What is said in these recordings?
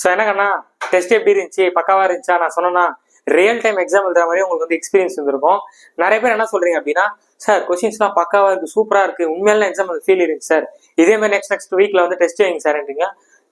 So என்னக்கண்ணா test எப்படி இருந்துச்சு, பக்காவா இருந்துச்சா? நான் சொன்னேன்னா ரியல் டைம் எக்ஸாம் எழுதுற மாதிரி உங்களுக்கு வந்து எக்ஸ்பீரியன்ஸ் இருந்திருக்கும். நிறைய பேர் என்ன சொல்றீங்க அப்படின்னா, சார் கொஸ்டின்ஸ்லாம் பக்காவா இருக்கு, சூப்பரா இருக்கு, உண்மையில எக்ஸாம் ஃபீல் இருந்துச்சு சார், இதே மாதிரி நெக்ஸ்ட் வீக்ல வந்து டெஸ்ட் வைங்க சார்ன்றீங்க.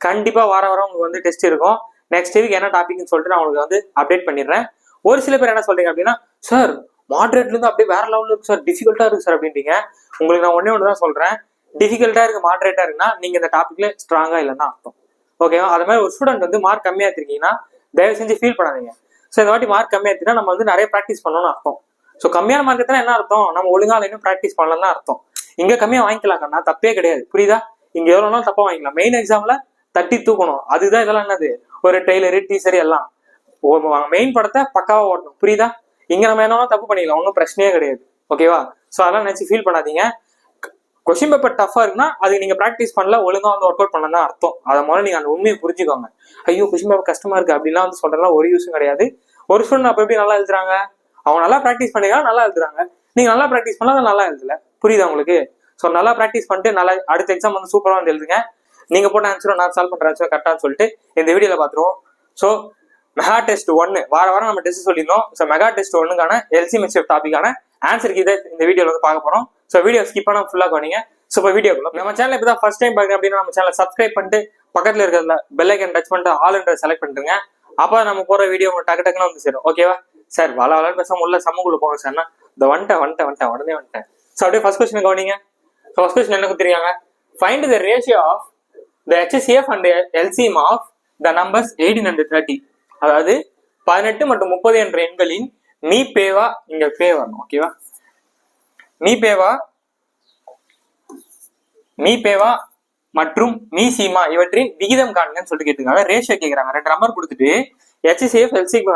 கண்டிப்பா வாரம் உங்களுக்கு வந்து டெஸ்ட் இருக்கும். நெக்ஸ்ட் வீக் என்ன டாபிக்னு சொல்லிட்டு நான் உங்களுக்கு வந்து அப்டேட் பண்ணிடுறேன். ஒரு சில பேர் என்ன சொல்றீங்க அப்படின்னா, சார் மாடரேட்ல இருந்து அப்படியே வேற லெவலில் இருக்கு சார், டிஃபிகல்ட்டா இருக்கு சார் அப்படின்றீங்க. உங்களுக்கு நான் ஒன்னே ஒன்று தான் சொல்றேன், டிஃபிகல்ட்டா இருக்கு மாடரேட்டா இருக்குன்னா நீங்க இந்த டாபிக்ல ஸ்ட்ராங்கா இல்லைன்னா அர்த்தம். ஓகேவா? அது மாதிரி ஒரு ஸ்டூடெண்ட் வந்து மார்க் கம்மியா எடுத்திருக்கீங்கன்னா தயவு செஞ்சு ஃபீல் பண்ணாதீங்க. ஸோ இந்த வாட்டி மார்க் கம்மியா எடுத்துனா நம்ம வந்து நிறைய ப்ராக்டிஸ் பண்ணணும்னு அர்த்தம். ஸோ கம்மியான மார்க் எடுத்தா என்ன அர்த்தம், நம்ம ஒழுங்கா இன்னும் ப்ராக்டிஸ் பண்ணலாம் தான் அர்த்தம். இங்க கம்மியா வாங்கிக்கலாம்னா தப்பே கிடையாது, புரியுதா? இங்க எவ்வளவு நாள் தப்பா வாங்கிக்கலாம், மெயின் எக்ஸாம்ல தட்டி தூக்கணும். அதுதான் இதெல்லாம் என்னது, ஒரு ட்ரெய்லரு டீசர் எல்லாம் மெயின் படத்தை பக்காவா ஓட்டணும், புரியுதா? இங்க நம்ம என்ன தப்பு பண்ணிக்கலாம், ஒன்றும் பிரச்சனையே கிடையாது. ஓகேவா? ஸோ அதெல்லாம் நினைச்சு ஃபீல் பண்ணாதீங்க. கொஸ்டின் பேப்பர் டஃபா இருக்குன்னா அதுக்கு நீங்க ப்ராக்டிஸ் பண்ணல, ஒழுங்கா வந்து ஒர்க் அவுட் பண்ணலாம் தான் அர்த்தம். அதை முதல்ல நீங்க அந்த உண்மையை புரிஞ்சுக்கோங்க. ஐயோ கொஸ்டின் பேப்பர் கஷ்டமா இருக்கு அப்படிலாம் வந்து சொல்றதுலாம் ஒரு யூஸும் கிடையாது. ஒரு ஸ்டூடெண்ட் அப்ப எப்படி நல்லா எழுதுறாங்க, அவங்க நல்லா ப்ராக்டிஸ் பண்ணிக்கலாம், நல்லா எழுதுறாங்க. நீங்க நல்லா ப்ராக்டிஸ் பண்ணலாம், அதை நல்லா எழுதல, புரியுதா உங்களுக்கு? ஸோ நல்லா ப்ராக்டிஸ் பண்ணிட்டு நல்லா அடுத்த எக்ஸாம் வந்து சூப்பரா வந்து எழுதுங்க. நீங்க போட்ட ஆன்சரும் நான் சால்வ் பண்ற ஆன்சரும் கரெக்டான்னு சொல்லிட்டு இந்த வீடியோல பாத்துருவோம். ஸோ மெகா டெஸ்ட் 1 வாரம் நம்ம டெஸ்ட் சொல்லியிருந்தோம். ஸோ மெகா டெஸ்ட் 1க்கான LCMS டாபிக்கான ஆன்சருக்கு இதை இந்த வீடியோல வந்து பார்க்க போறோம். ஸோ வீடியோ ஸ்கிப் பண்ணா ஃபுல்லா கவனிங்க. ஸோ இப்போ வீடியோக்குள்ள நம்ம சேனல் இப்போ தான் ஃபர்ஸ்ட் டைம் பாருங்க அப்படின்னா நம்ம சேனல் சப்ஸ்கிரைப் பண்ணிட்டு பக்கத்துல இருக்கிற பெல் ஐக்கன் டச் பண்ணிட்டு ஆல்ன்ற செலக்ட் பண்ணிட்டுங்க. அப்போ நம்ம போற வீடியோ டக்கு டக்குன்னு வந்து சேரும். ஓகேவா சார்? வள பேசாம உள்ள சமூகக்குள்ள போங்க சார். இந்த வந்துட்டேன் உடனே வந்துட்டேன். ஸோ அப்படியே ஃபர்ஸ்ட் கொஸ்டின் கவனிங்க. ஃபர்ஸ்ட் கொஸ்டின் என்ன கொடுத்துருக்காங்க, find the ratio of the HCF and LCM of the numbers 18 and 30. அதாவது 18 மற்றும் 30 என்ற எண்களின் மீ பேவா, இங்க பே வரணும். ஓகேவா? மீ பேவா மற்றும் மீ சீமா இவற்றின் விகிதம் காணுங்கன்னு சொல்லிட்டு கேட்டுருக்காங்க. ரேஷியோ கேட்கறாங்க. 2 நம்பர் கொடுத்துட்டு HCF LCM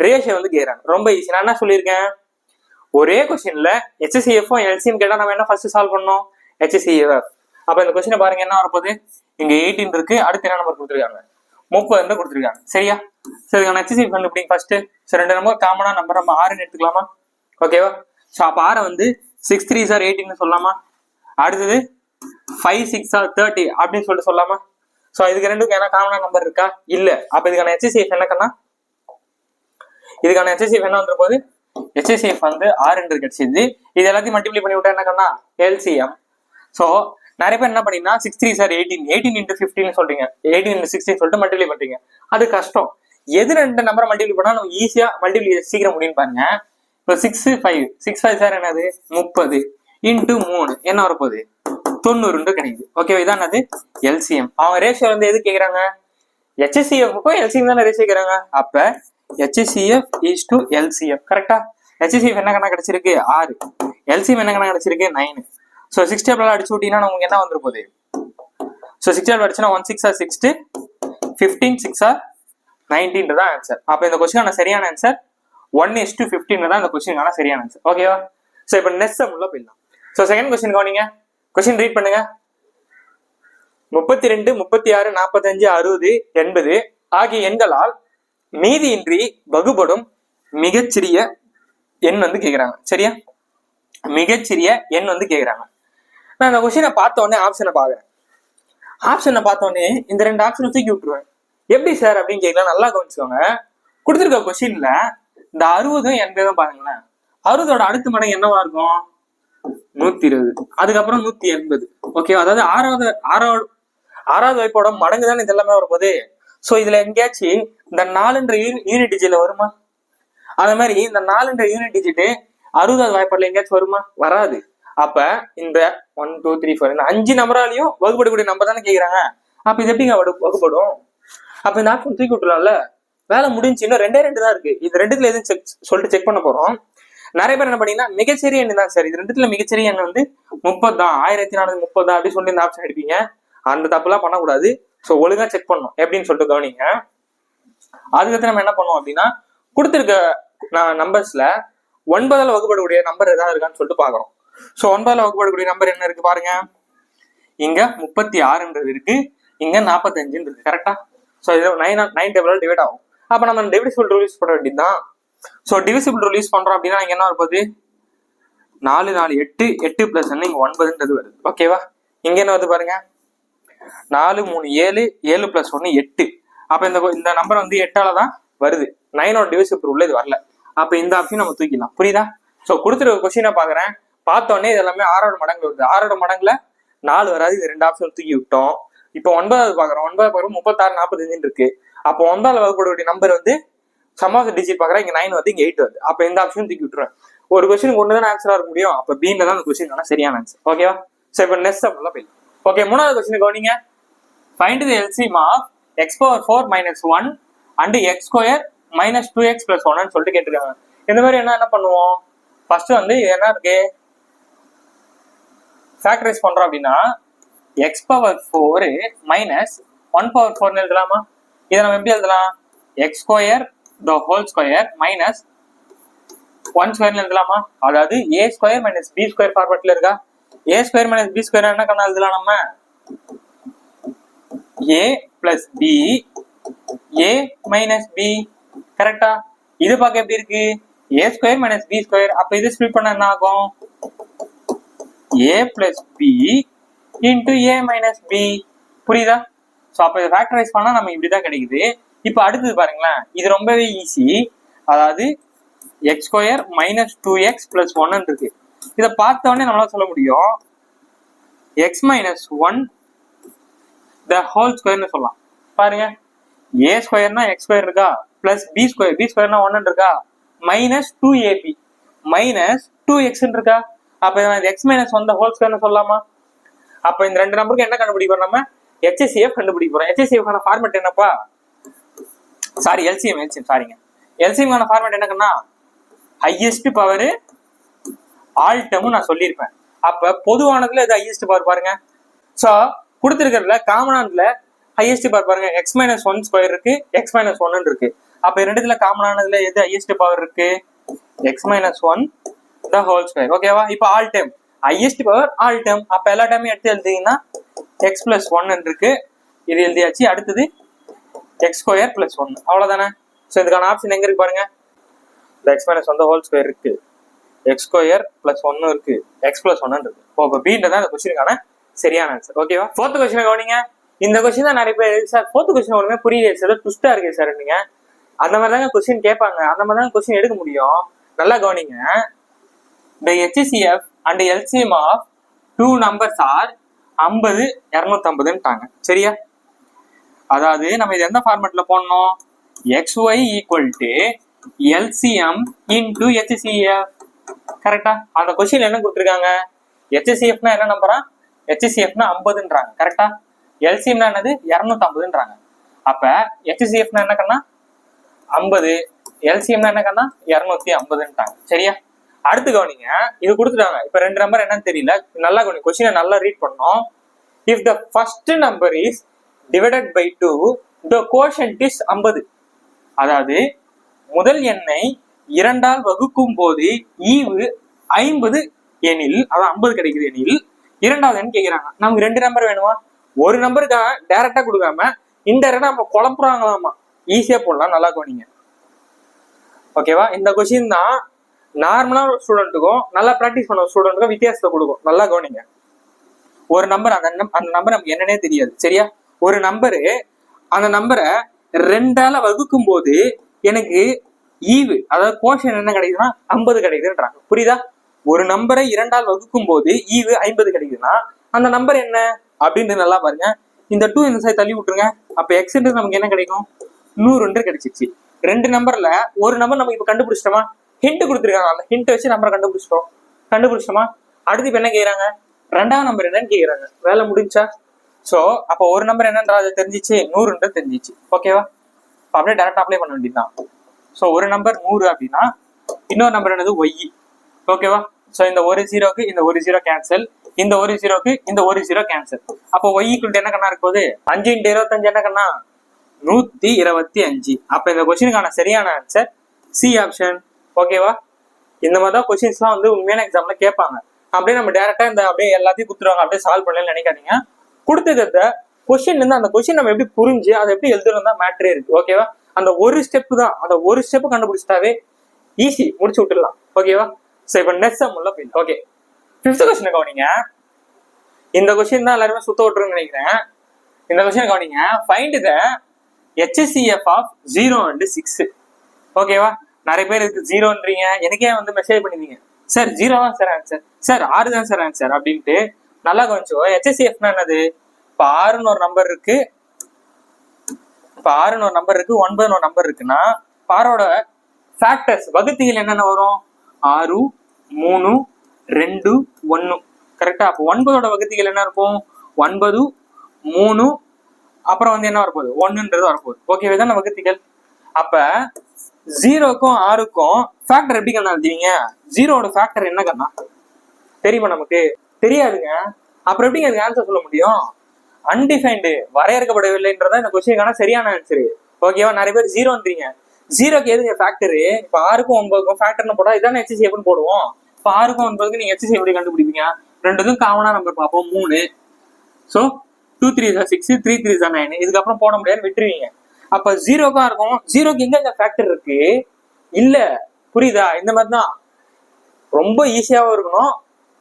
ரேஷியோ வந்து கேட்கறாங்க. ரொம்ப ஈஸி. நான் என்ன சொல்லியிருக்கேன், ஒரே கொஸ்டின்ல HCF LCM கேட்டா நம்ம என்ன ஃபர்ஸ்ட் சால்வ் பண்ணோம், HCF. அப்ப இந்த கொஸ்டினை பாருங்க, என்ன வரப்போகுது, இங்க 18 இருக்கு, அடுத்து என்ன நம்பர் கொடுத்துருக்காங்க, 30 கொடுத்துருக்காங்க. சரியா? சரி, HCF கண்டுபிடிங்க ஃபர்ஸ்ட். சரி, 2 நம்பர் காமனா நம்பர் நம்ம 6 எடுத்துக்கலாமா? ஓகேவா? ஸோ அப்ப 6 வந்து 6 3s are 18 சொல்லலாமா? அடுத்தது 5 6 are 30 அப்படின்னு சொல்லிட்டு சொல்லலாமா? ஸோ இதுக்கு ரெண்டுக்கும் என்ன காமனா நம்பர் இருக்கா? இல்ல. அப்ப இதுக்கான HCF என்னக்கன்னா, இதுக்கான HCF என்ன வந்துரு போகுது, HCF வந்து 6 கிடைச்சது. இது எல்லாத்தையும் மல்டிப்ளை பண்ணி விட்டா என்னக்கன்னா LCM. ஸோ நிறைய பேர் என்ன பண்ணீங்கன்னா 6 3s are 18 into 15 சொல்றீங்க, 18 into 16 சொல்லிட்டு மல்டிப்ளை பண்றீங்க. அது கஷ்டம். எது 2 நம்பரை மல்டிப்ளை பண்ணா நம்ம ஈஸியா மல்டிப்ளை சீக்கிரம் முடியும் பாருங்க. இப்போ 6 5 சார் என்னது 30 இன்டூ 3 என்ன வரப்போகுது 90 கிடைக்குது. ஓகேவா? இதான் அது LCM. அவங்க ரேஷியோ வந்து எது கேட்கறாங்க, HCFக்கும் LCM தானே ரேஷியோ கேட்கறாங்க. அப்ப HCF is to LCM. கரெக்டா? HCF என்ன கணக்கு கிடைச்சிருக்கு 6, LCM என்ன கணக்கு கிடைச்சிருக்கு 9. ஸோ 6 டேபிள் அடிச்சு விட்டீங்கன்னா நமக்கு என்ன வந்துரு போகுது, ஸோ 6 டேபிள் அடிச்சுன்னா 1 6 are 60, 15 6 are 19 தான் ஆன்சர். அப்ப இந்த கொஸ்டினான சரியான ஆன்சர் 1:15 தான் இந்த கொஸ்டினுக்கான சரியான ஆன்சர். ஓகேவா? ஸோ இப்போ நெக்ஸ்ட் சம் உள்ள போயிடலாம். ஸோ செகண்ட் கொஸ்டின் கவனிங்க. கொஸ்டின் ரீட் பண்ணுங்க. 32 36 45 60 80 ஆகிய எண்களால் மீதியின்றி வகுபடும் மிகச்சிறிய எண் வந்து கேட்கிறாங்க. சரியா? மிகச்சிறிய எண் வந்து கேட்கிறாங்க. நான் இந்த கொஸ்டினை பார்த்த உடனே ஆப்ஷனை பாக்குறேன். ஆப்ஷனை பார்த்த உடனே இந்த 2 ஆப்ஷனை தூக்கி விட்டுருவேன். எப்படி சார் அப்படின்னு கேட்கலாம். நல்லா கவனிச்சுக்கோங்க. கொடுத்துருக்க கொஸ்டின்ல இந்த 60 80 பாருங்களேன். 60ஓட அடுத்த மடங்கு என்னவா இருக்கும் 120, அதுக்கப்புறம் 180. ஓகேவா? அதாவது ஆறாவது வாய்ப்போட மடங்கு தானே இது எல்லாமே வரும்போது. ஸோ இதுல எங்கேயாச்சும் இந்த 4ன்ற யூனிட் டிஜிட்ல வருமா? அதே மாதிரி இந்த 4ன்ற யூனிட் டிஜிட் 60வது வாய்ப்பாடுல எங்கேயாச்சும் வருமா? வராது. அப்ப இந்த 1 2 3 4 இந்த 5 நம்பராலையும் வகுப்படக்கூடிய நம்பர் தானே கேட்கறாங்க. அப்ப இது எப்படிங்க வகுப்படும்? அப்ப இந்த ஆப்ஷன் தூக்கி விட்டுலாம்ல, வேலை முடிஞ்சு. இன்னும் 2 தான் இருக்கு. இது 2த்துல எதுவும் சொல்லிட்டு செக் பண்ண போறோம். நிறைய பேர் என்ன பண்ணீங்கன்னா மிகச்சிறிய எண் தான் சார், இது 2த்துல மிகச்சிறிய எண் வந்து 30 தான், 1430 தான் அப்படின்னு சொல்லி இந்த ஆப்ஷன் எடுப்பீங்க. அந்த தப்புலாம் பண்ணக்கூடாது. ஸோ ஒழுங்கா செக் பண்ணணும் எப்படின்னு சொல்லிட்டு கவனிங்க. அதுக்கடுத்து நம்ம என்ன பண்ணுவோம் அப்படின்னா, கொடுத்துருக்க நம்பர்ஸ்ல 9ஆல் வகுப்படக்கூடிய நம்பர் ஏதாவது இருக்கான்னு சொல்லிட்டு பாக்குறோம். ஸோ 9ஆல் வகுப்படக்கூடிய நம்பர் என்ன இருக்கு பாருங்க. இங்க 36 இருக்கு, இங்க 45 இருக்கு. கரெக்டா? ஸோ இது 9 டேபிளால் டிவைட் ஆகும். அப்ப நம்ம டிவிசிபிள் ரூல் யூஸ் பண்ண வேண்டியதுதான். ஸோ டிவிசிபிள் ரூல் யூஸ் பண்றோம் அப்படின்னா இங்க என்ன வருது 4 4 8 8 பிளஸ் இங்க 9 வருது. ஓகேவா? இங்க என்ன வருது பாருங்க 4 3 7 7 பிளஸ் 1 8. அப்ப இந்த நம்பர் வந்து 8ஆல தான் வருது. 9ஓட டிவிசிபிள் உள்ள இது வரல. அப்ப இந்த ஆப்ஷன் நம்ம தூக்கிடலாம். புரியுதா? சோ கொடுத்துருக்க கொஸ்டினை பாக்குறேன், பார்த்தோன்னே இது எல்லாமே 6ஓட மடங்கு வருது. 6ஓட மடங்குல 4 வராது. இது 2 ஆப்ஷன் தூக்கி விட்டோம். இப்போ 9வது பாக்குறோம். 9 பாக்குறோம் 36 45 இருக்கு. அப்போ 9ஆல வகுப்படக்கூடிய நம்பர் வந்து சம் ஆஃப் தி டிஜிட் பாக்குறேன், இங்க 9 வருது, இங்க 8 வருது. அப்ப இந்த ஆப்ஷன் தூக்கி விட்டுருவேன். ஒரு கொஸ்டினுக்கு ஒன்று தானே ஆன்சரா இருக்க முடியும். அப்ப பீன்ல தான் அந்த கொஸ்டின் சரியான ஆன்சர். ஓகேவா? சோ இப்போ நெக்ஸ்ட் சம்ல போய். ஓகே, மூணாவது கொஸ்டின் கவனிங்க. Find the LCM of x power 4 minus 1 and x square minus 2x plus 1 சொல்லிட்டு கேட்டிருக்காங்க. இந்த மாதிரி என்ன பண்ணுவோம்? ஃபர்ஸ்ட் வந்து என்ன இருக்கு, ஃபேக்டரைஸ் பண்றோம் அப்படின்னா x பவர் 4 மைனஸ் 1 பவர் 4 எழுதலாமா? இதை நம்ம எப்படி எழுதலாம்? x square the whole square minus 1 square எழுதலாமா? அதாவது a square minus b square ஃபார்மட்ல இருக்கா? a square minus b square என்ன கண்ணா எழுதலாம்? நம்ம a plus b a minus b. கரெக்டா? இது பார்க்க எப்படி இருக்கு? a square minus b square. அப்ப இது ஸ்ப்ளிட் பண்ண என்ன ஆகும்? a plus b into a minus b. புரியுதா? ஸோ அப்போ இதை ஃபேக்டரைஸ் பண்ணா நம்ம இப்படிதான் கிடைக்குது. இப்போ அடுத்தது பாருங்களேன், இது ரொம்பவே ஈஸி. அதாவது x square minus 2x plus 1 இருக்கு. இதை பார்த்த உடனே நம்மளால சொல்ல முடியும் x மைனஸ் 1 த ஹோல் ஸ்கொயர்னு சொல்லலாம். பாருங்க, a ஸ்கொயர்னா x ஸ்கொயர் இருக்கா, பிளஸ் b ஸ்கொயர்னா 1 இருக்கா, மைனஸ் 2ab மைனஸ் 2x இருக்கா. அப்ப x மைனஸ் 1 த ஹோல் ஸ்கொயர்னு சொல்லலாமா? அப்ப இந்த ரெண்டு நம்பருக்கு என்ன கண்டுபிடிப்போம்? நம்ம HCF கண்டுபிடிக்க போறோம். HCF கான ஃபார்மட் என்னப்பா? சாரி, LCM சாரிங்க. LCM கான ஃபார்மட் என்னன்னா ஹையஸ்ட் பவர் ஆல் டேர்ம் நான் சொல்லியிருப்பேன். அப்ப பொதுவானதுல இது ஹையஸ்ட் பவர் பாருங்க. சோ கொடுத்திருக்கிறதுல காமனானதுல ஹையஸ்ட் பவர் பாருங்க, x மைனஸ் 1 ஸ்கொயர் இருக்கு, x மைனஸ் 1 இருக்கு. அப்ப ரெண்டுத்துல காமனானதுல எது ஹையஸ்ட் பவர் இருக்கு? x மைனஸ் 1 த ஹோல் ஸ்கொயர். ஓகேவா? இப்ப all term highest power all term. அப்ப எல்லா டைமும் எடுத்து எழுதிங்கன்னா x பிளஸ் 1 இருக்கு, இது எழுதியாச்சு. அடுத்தது x ஸ்கொயர் பிளஸ் 1, அவ்வளவுதானே? ஸோ இதுக்கான ஆப்ஷன் எங்க இருக்கு பாருங்க, இந்த x மைனஸ் 1 ஹோல் ஸ்கொயர் இருக்கு, x ஸ்கொயர் பிளஸ் 1 இருக்கு, x பிளஸ் 1 இருக்கு. இப்போ பீன்றதான் இந்த கொஸ்டினுக்கான சரியான ஆன்சர். ஓகேவா? ஃபோர்த் கொஸ்டின் கவனிங்க. இந்த கொஸ்டின் தான் நிறைய பேர் சார் ஃபோர்த் கொஸ்டின் ஒன்றுமே புரியல சார், ட்விஸ்டா இருக்கு சார். நீங்க அந்த மாதிரி தாங்க கொஸ்டின் கேட்பாங்க, அந்த மாதிரி தான் கொஸ்டின் எடுக்க முடியும். நல்லா கவனிங்க. The HCF and LCM of two numbers are 50 250ன்ட்டாங்க. சரியா? அதாவது நம்ம இது எந்த ஃபார்மட்ல போடணும்? xy equal to LCM into HCF. கரெக்டா? அந்த கொஸ்டின் என்ன கொடுத்துருக்காங்க? HCFனா என்ன நம்பரா? HCFனா 50ன்றாங்க. கரெக்டா? LCMனா என்னது? 250ன்றாங்க. அப்ப HCFனா என்ன கண்ணா? 50, LCMனா என்ன கண்ணா? 250ன்ட்டாங்க. சரியா? அடுத்து கவனிங்க, இது கொடுத்துட்டாங்க. இப்ப ரெண்டு நம்பர் என்னன்னு தெரியல, நல்லா கவனி, கொஸ்டினை நல்லா ரீட் பண்ணோம். If the first number is divided by 2, the quotient is 50. அதாவது முதல் எண்ணை 2ஆல் வகுக்கும் போது ஈவு 50 எனில், அதாவது 50 கிடைக்குது எனில் இரண்டாவது எண் கேட்கிறாங்க. நமக்கு ரெண்டு நம்பர் வேணுமா? ஒரு நம்பருக்கு டைரக்டா கொடுக்காம இன்டைரக்டா நம்ம குழப்புறாங்களாமா. ஈஸியா போடலாம். நல்லா கவனிங்க. ஓகேவா? இந்த கொஸ்டின் தான் நார்மலா ஒரு ஸ்டூடெண்ட்டுக்கும் நல்லா பிராக்டிஸ் பண்ண ஸ்டூடெண்ட்டுக்கும் வித்தியாசத்தை கொடுக்கும். நல்லா கவனிங்க. ஒரு நம்பர், அந்த நம்பர் நமக்கு என்னன்னே தெரியாது. சரியா? ஒரு நம்பரு, அந்த நம்பரை 2ஆல வகுக்கும் போது எனக்கு ஈவு, அதாவது கோஷன் என்ன கிடைக்குதுன்னா 50 கிடைக்குதுன்றாங்க. புரியுதா? ஒரு நம்பரை 2ஆல் வகுக்கும் போது ஈவு 50 கிடைக்குதுன்னா அந்த நம்பர் என்ன அப்படின்னு நல்லா பாருங்க. இந்த 2 இந்த சைடு தள்ளி விட்டுருங்க. அப்ப எக்ஸ்ன்றது நமக்கு என்ன கிடைக்கும்? 100 கிடைச்சிச்சு. ரெண்டு நம்பர்ல ஒரு நம்பர் நம்ம இப்ப கண்டுபிடிச்சிட்டோமா? ஹிண்ட் கொடுத்துருக்காங்க, அந்த ஹிண்ட் வச்சு நம்பரை கண்டுபிடிச்சிட்டோமா? அடுத்து இப்ப என்ன கேக்குறாங்க? ரெண்டாவது நம்பர் என்னன்னு கேக்குறாங்க. வேலை முடிஞ்சா? சோ அப்ப ஒரு நம்பர் என்னன்றது தெரிஞ்சிச்சு, 100 தெரிஞ்சிச்சு. ஓகேவா? அப்படியே டேரக்டா அப்ளை பண்ண வேண்டியதுதான். சோ ஒரு நம்பர் 100 அப்படின்னா இன்னொரு நம்பர் என்னது? ஒய். ஓகேவா? சோ இந்த ஒரு ஜீரோக்கு இந்த ஒரு ஜீரோ கேன்சல், இந்த ஒரு ஜீரோக்கு இந்த ஒரு ஜீரோ கேன்சல். அப்போ ஒய் ஈக்குவல் என்ன கண்ணா இருக்கும்? 5 × 25 என்ன கண்ணா? 125. அப்ப இந்த கொஸ்டினுக்கான சரியான ஆன்சர் சி ஆப்ஷன். ஓகேவா? இந்த மாதிரி தான் கொஸ்டின்ஸ்லாம் வந்து உண்மையான எக்ஸாம்ல கேட்பாங்க. அப்படியே நம்ம டேரக்டா இந்த அப்படியே எல்லாத்தையும் கொடுத்துருவாங்க, அப்படியே சால்வ் பண்ணலன்னு நினைக்காதீங்க. கொடுத்துக்கிறத கொஸ்டின் இருந்து அந்த கொஸ்டின் நம்ம எப்படி புரிஞ்சு அதை எப்படி எழுதுறதா மேட்டரே இருக்கு. ஓகேவா? அந்த ஒரு ஸ்டெப் தான், அந்த ஒரு ஸ்டெப் கண்டுபிடிச்சிட்டாவே ஈஸி, முடிச்சு விட்டுடலாம். ஓகேவா? சோ இப்ப நெக்ஸ்ட் சம் உள்ள போயிடலாம். ஓகே, 5th கொஸ்டின் கவனிங்க. இந்த கொஸ்டின் தான் எல்லாருமே சுத்த விட்டுருன்னு நினைக்கிறேன். இந்த கொஸ்டின் கவனிங்க. Find the HCF of 0 and 6. ஓகேவா? நிறைய பேர் இருக்கு 0ன்றீங்க, எனக்கே வந்து மெசேஜ் பண்ணிருந்தீங்க, சார் 0 தான் சார் ஆன்சர், சார் 6 தான் சார் ஆன்சர் அப்படின்ட்டு. நல்லா கொஞ்சம் HCFனா என்னது? இப்போ 6ன்னு ஒரு நம்பர் இருக்கு, இப்போ 6ன்னு ஒரு நம்பர் இருக்கு, 9ன்னு ஒரு நம்பர் இருக்குன்னா 6ஓட ஃபேக்டர்ஸ் வகுத்திகள் என்னென்ன வரும்? 6, 3, 2, 1. கரெக்டா? அப்போ 9ஓட வகுத்திகள் என்ன இருக்கும்? 9, 3, அப்புறம் வந்து என்ன வரப்போகுது? 1ன்றது வரப்போகுது. ஓகேவே தானே வகுத்திகள்? அப்ப 0க்கும் 6க்கும் ஃபேக்டர் எப்படி கண்ணா எழுதுவீங்க? 0ஓட ஃபேக்டர் என்ன கண்ணா தெரியுமா? நமக்கு தெரியாதுங்க. அப்புறம் எப்படி அதுக்கு ஆன்சர் சொல்ல முடியும்? அன்டிஃபைன்டு, வரையறுக்கப்படவில்லைன்றதா இந்த கொஸ்டினுக்கான சரியான ஆன்சரு. ஓகேவா? நிறைய பேர் 0ன்றீங்க. 0க்கு எதுங்க ஃபேக்டரு? இப்போ 6க்கும் 9க்கும் ஃபேக்டர்னு போட்டா இதானே HCFன்னு போடுவோம். இப்போ 6க்கும் 9க்கும் நீங்க HCF எப்படி கண்டுபிடிப்பீங்க? ரெண்டுக்கும் காமனா நம்பர் பார்ப்போம், 3. ஸோ 2 3 6, 3 3 9. இதுக்கப்புறம் போட முடியாது, விட்டுருவீங்க. அப்ப 0க்கும் இருக்கும். 0க்கு எங்க ஃபேக்டர் இருக்கு? இல்ல. புரியுதா? இந்த மாதிரி தான் ரொம்ப ஈஸியாவும் இருக்கணும்,